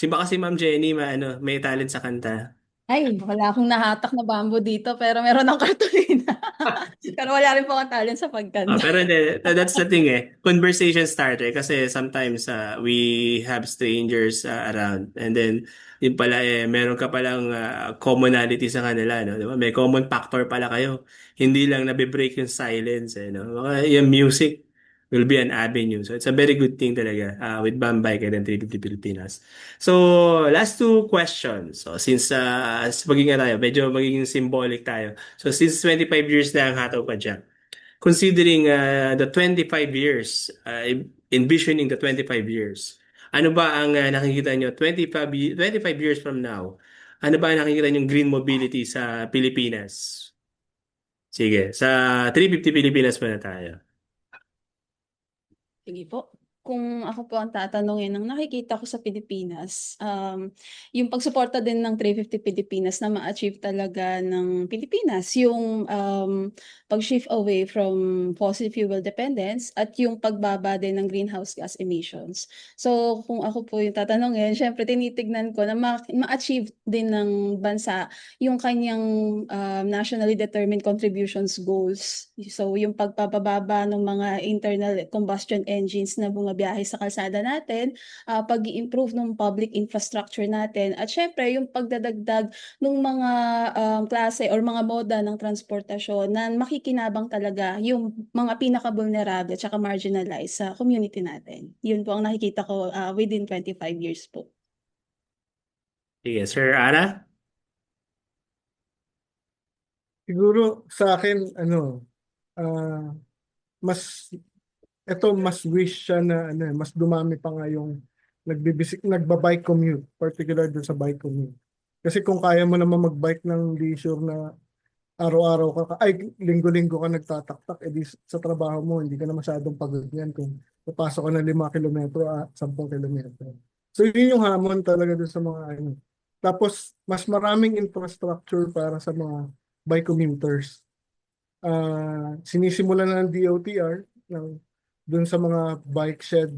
Baka si Ma'am Jenny may talent sa kanta. Ay, wala akong nahatak na bamboo dito, pero meron ng kartulina. Pero wala rin po akong talent sa pagkanta. Pero hindi, that's the thing conversation starter kasi sometimes we have strangers around and then yun pala meron ka palang commonality sa kanila, no? Diba? May common factor pala kayo. Hindi lang nabe-break yung silence, no? Baka yung music will be an avenue. So it's a very good thing talaga with Bambay and then 350 Pilipinas. So last two questions. So since magiging tayo, medyo magiging symbolic tayo. So since 25 years na ang hataw pa dyan, considering the 25 years, envisioning the 25 years, ano ba ang nakikita nyo 25 years from now? Ano ba ang nakikita nyo green mobility sa Pilipinas? Sige, sa 350 Pilipinas muna tayo. Sige po. Kung ako po ang tatanungin, ang nakikita ko sa Pilipinas, yung pagsuporta din ng 350 Pilipinas na ma-achieve talaga ng Pilipinas, yung pag-shift away from fossil fuel dependence at yung pagbaba din ng greenhouse gas emissions. So kung ako po yung tatanungin, syempre tinitignan ko na ma-achieve din ng bansa yung kanyang nationally determined contributions goals. So yung pagpapababa ng mga internal combustion engines na bumabiyahe sa kalsada natin, pag-i-improve ng public infrastructure natin, at syempre yung pagdadagdag ng mga klase or mga moda ng transportasyon na makikinabang talaga yung mga pinaka-vulnerable at saka marginalized sa community natin. Yun po ang nakikita ko within 25 years po. Sige, Sir Ara? Siguro sa akin, ah, mas mas wish siya na mas dumami pa nga yung nagbabike commute, particular dun sa bike commute. Kasi kung kaya mo naman magbike ng leisure na araw-araw linggo-linggo ka nagtataktak, edi sa trabaho mo, hindi ka na masyadong pagod yan kung papasok ka ng 5 kilometro at 10 kilometro. So yun yung hamon talaga dun sa mga Tapos, mas maraming infrastructure para sa mga bike commuters. Sinisimulan na ng DOTR dun sa mga bike shed,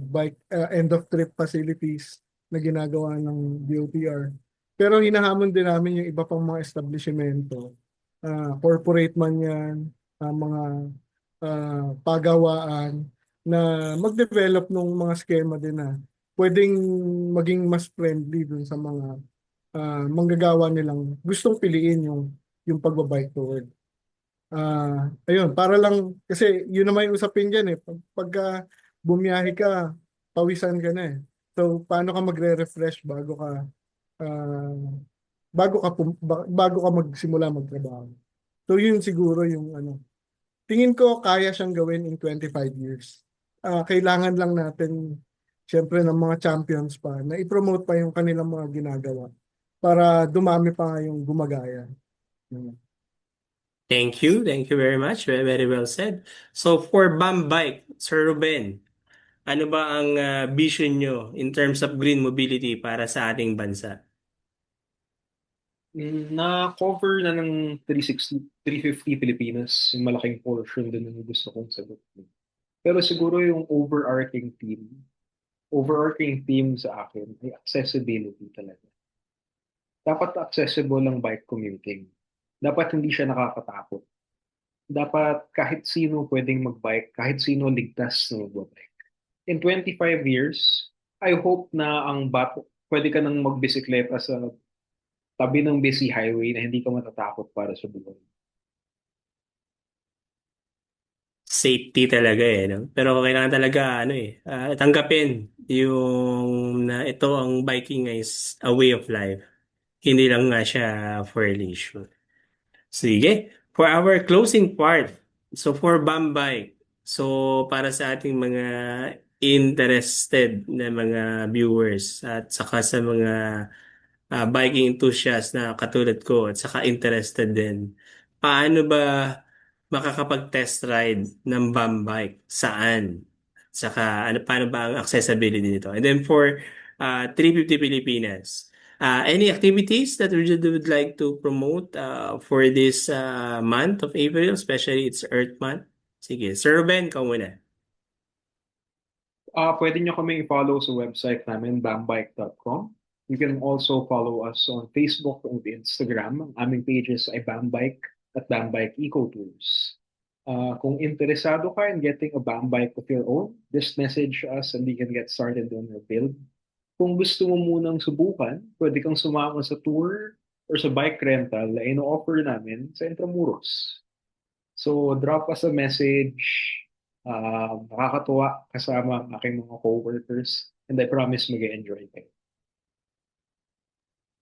end of trip facilities na ginagawa ng DOTR. Pero hinahamon din namin yung iba pang mga establishmento, corporate man yan, mga pagawaan na mag-develop ng mga skema din na pwedeng maging mas friendly dun sa mga manggagawa nilang gustong piliin yung pagbabike to work. Ayun, para lang, kasi yun naman yung usapin dyan pagka bumiyahe ka, pawisan ka na So, paano ka magre-refresh ah, bago ka magsimula magtrabaho. So, yun siguro yung tingin ko kaya siyang gawin in 25 years. Kailangan lang natin, syempre ng mga champions pa, na i-promote pa yung kanilang mga ginagawa para dumami pa nga yung gumagaya. Thank you. Thank you very much. Very, very well said. So for Bambike, Sir Ruben, ano ba ang vision nyo in terms of green mobility para sa ating bansa? Na-cover na ng 360, 350 Pilipinas, yung malaking portion din ng gusto kong sagot. Pero siguro yung overarching theme sa akin ay accessibility talaga. Dapat accessible ang bike commuting. Dapat hindi siya nakakatakot. Dapat kahit sino pwedeng magbike, kahit sino ligtas na magbabike. In 25 years, I hope na pwede ka nang magbisikleta sa tabi ng busy highway na hindi ka matatakot para sa buhay. Safety talaga no? Pero kailangan talaga tanggapin yung na ito ang biking is a way of life. Hindi lang nga siya for leisure. Sige, for our closing part, so for Bambay, so para sa ating mga interested na mga viewers at saka sa mga biking enthusiast na katulad ko at saka interested din, paano ba makakapag-test ride ng BAM bike? Saan? At saka paano ba ang accessibility nito? And then for 350 Pilipinas, any activities that we would like to promote for this month of April, especially it's Earth Month? Sige, Sir Ruben, ikaw muna. Pwede nyo kami i-follow sa website namin, bambike.com. You can also follow us on Facebook and Instagram. Ang aming pages ay Bambike at Bambike Eco Tools. Kung interesado ka in getting a Bambike of your own, just message us and we can get started on your build. Kung gusto mo munang subukan, pwede kang sumama sa tour or sa bike rental na ino-offer namin sa Intramuros. So drop us a message. Nakakatuwa kasama ang aking mga coworkers and I promise mag-enjoy kayo.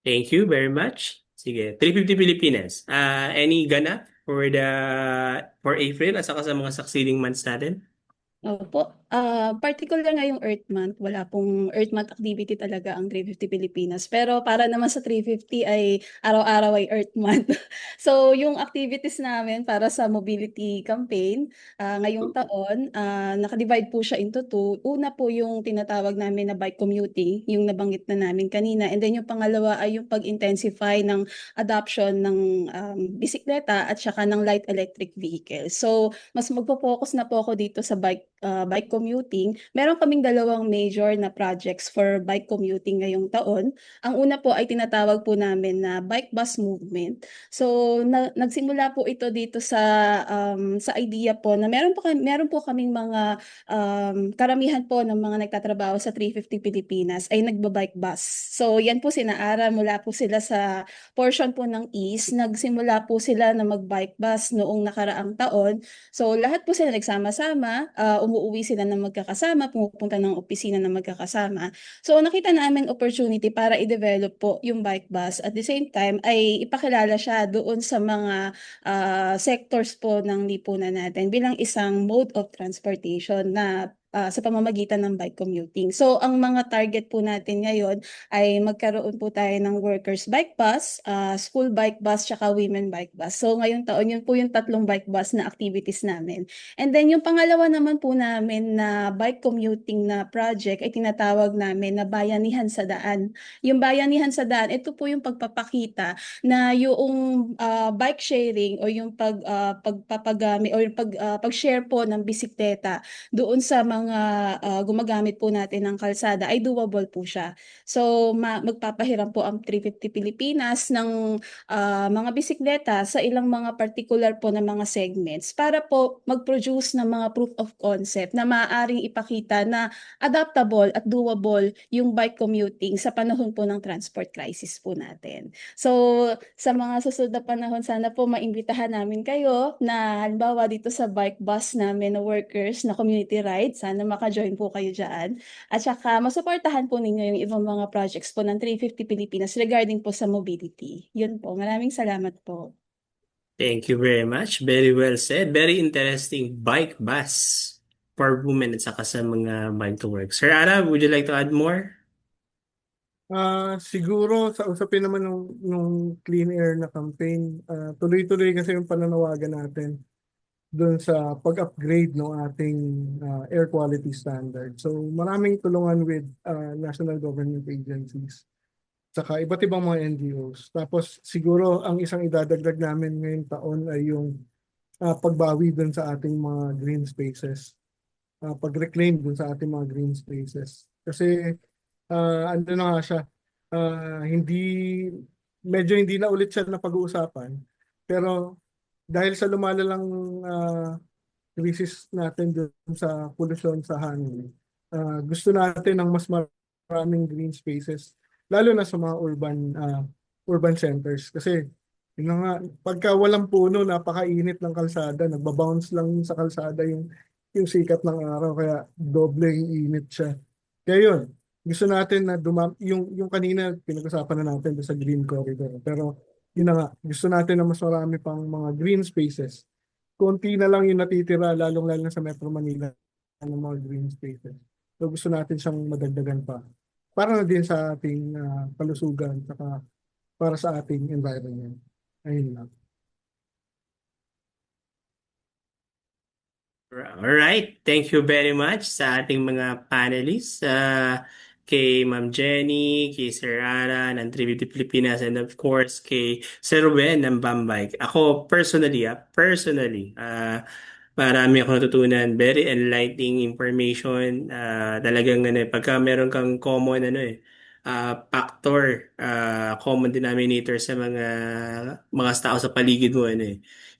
Thank you very much. Sige, 350 Pilipinas. Any ganap for April at saka sa mga succeeding months natin? Opo. Particular ngayong Earth Month, wala pong Earth Month activity talaga ang 350 Pilipinas. Pero para naman sa 350 ay araw-araw ay Earth Month. So yung activities namin para sa mobility campaign, ngayong taon, nakadivide po siya into two. Una po yung tinatawag namin na bike commuting, yung nabanggit na namin kanina. And then yung pangalawa ay yung pag-intensify ng adoption ng bisikleta at saka ng light electric vehicle. So mas magpo-focus na po ako dito sa bike commuting. Meron kaming dalawang major na projects for bike commuting ngayong taon. Ang una po ay tinatawag po namin na bike bus movement. So nagsimula po ito dito sa idea po na meron po kaming mga karamihan po ng mga nagtatrabaho sa 350 Pilipinas ay nagba-bike bus. So yan po sinaara mula po sila sa portion po ng East. Nagsimula po sila na mag-bike bus noong nakaraang taon. So lahat po sila nagsama-sama, umuwi sila ng magkakasama, pumupunta ng opisina ng magkakasama. So nakita namin opportunity para i-develop po yung bike bus. At the same time ay ipakilala siya doon sa mga sectors po ng lipunan natin bilang isang mode of transportation na sa pamamagitan ng bike commuting. So ang mga target po natin ngayon ay magkaroon po tayo ng workers bike bus, school bike bus, tsaka women bike bus. So ngayong taon yun po yung 3 bike bus na activities namin. And then yung pangalawa naman po namin na bike commuting na project ay tinatawag namin na bayanihan sa daan. Yung bayanihan sa daan, ito po yung pagpapakita na yung bike sharing o yung pagpapagamit o yung pag-share po ng bisikleta doon sa mga gumagamit po natin ng kalsada ay doable po siya. So magpapahiram po ang 350 Pilipinas ng mga bisikleta sa ilang mga particular po na mga segments para po mag-produce ng mga proof of concept na maaaring ipakita na adaptable at doable yung bike commuting sa panahon po ng transport crisis po natin. So sa mga susunod na panahon, sana po maimbitahan namin kayo na halimbawa dito sa bike bus namin na workers na community ride, sana maka-join po kayo dyan. At saka masuportahan po ninyo yung ibang mga projects po ng 350 Pilipinas regarding po sa mobility. Yun po. Maraming salamat po. Thank you very much. Very well said. Very interesting bike bus for women at saka sa mga bike to work. Sir Ara, would you like to add more? Siguro sa usapin naman nung clean air na campaign, tuloy-tuloy kasi yung pananawagan natin doon sa pag-upgrade ng ating air quality standard. So maraming tulungan with national government agencies, saka iba't ibang mga NGOs. Tapos siguro ang isang idadagdag namin ngayong taon ay yung pagbawi doon sa ating mga green spaces, pag-reclaim doon sa ating mga green spaces. Kasi ano na nga siya, medyo hindi na ulit siya na pag-uusapan. Pero dahil sa lumalalang crisis natin doon sa pollution sa hangin, gusto natin ng mas maraming green spaces, lalo na sa mga urban centers. Kasi yun na nga, pagka walang puno, napakainit ng kalsada, nagbabounce lang sa kalsada yung sikat ng araw, kaya doble yung init siya. Kaya yun, gusto natin na yung kanina pinag-usapan na natin sa green corridor. Pero yun na nga, gusto natin na mas marami pang mga green spaces. Konti na lang yung natitira, lalong-lalo na sa Metro Manila ng mga green spaces. So gusto natin siyang madagdagan pa para na din sa ating kalusugan saka para sa ating environment. Ayun lang. Alright, thank you very much sa ating mga panelists. Kay Ma'am Jenny, kay Sir Ara ng Tribute to Pilipinas, and of course kay Sir Ruben ng Bambike. Ako personally, marami akong natutunan. Very enlightening information. Talagang pagka meron kang common factor, common denominator sa mga tao sa paligid mo,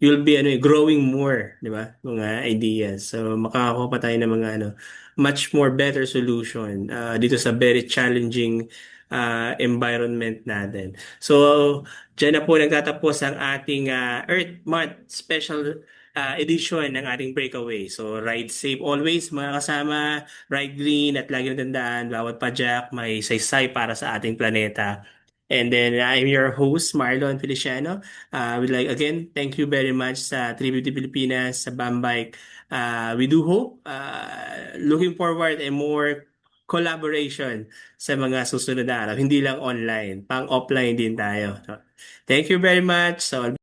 you'll be growing more, di ba? Mga ideas. So makakakuha pa tayo ng mga much more better solution dito sa very challenging environment natin. So diyan na po nagtatapos ang ating Earth Month special edition ng ating breakaway. So ride safe always mga kasama, ride green, at lagi natandaan bawat padyak may saysay para sa ating planeta. And then I'm your host Marlon Feliciano. We'd like again thank you very much sa Tribute to Pilipinas, sa Bambike. We do hope looking forward and more collaboration sa mga susunod na araw. Hindi lang online, pang offline din tayo. Thank you very much. So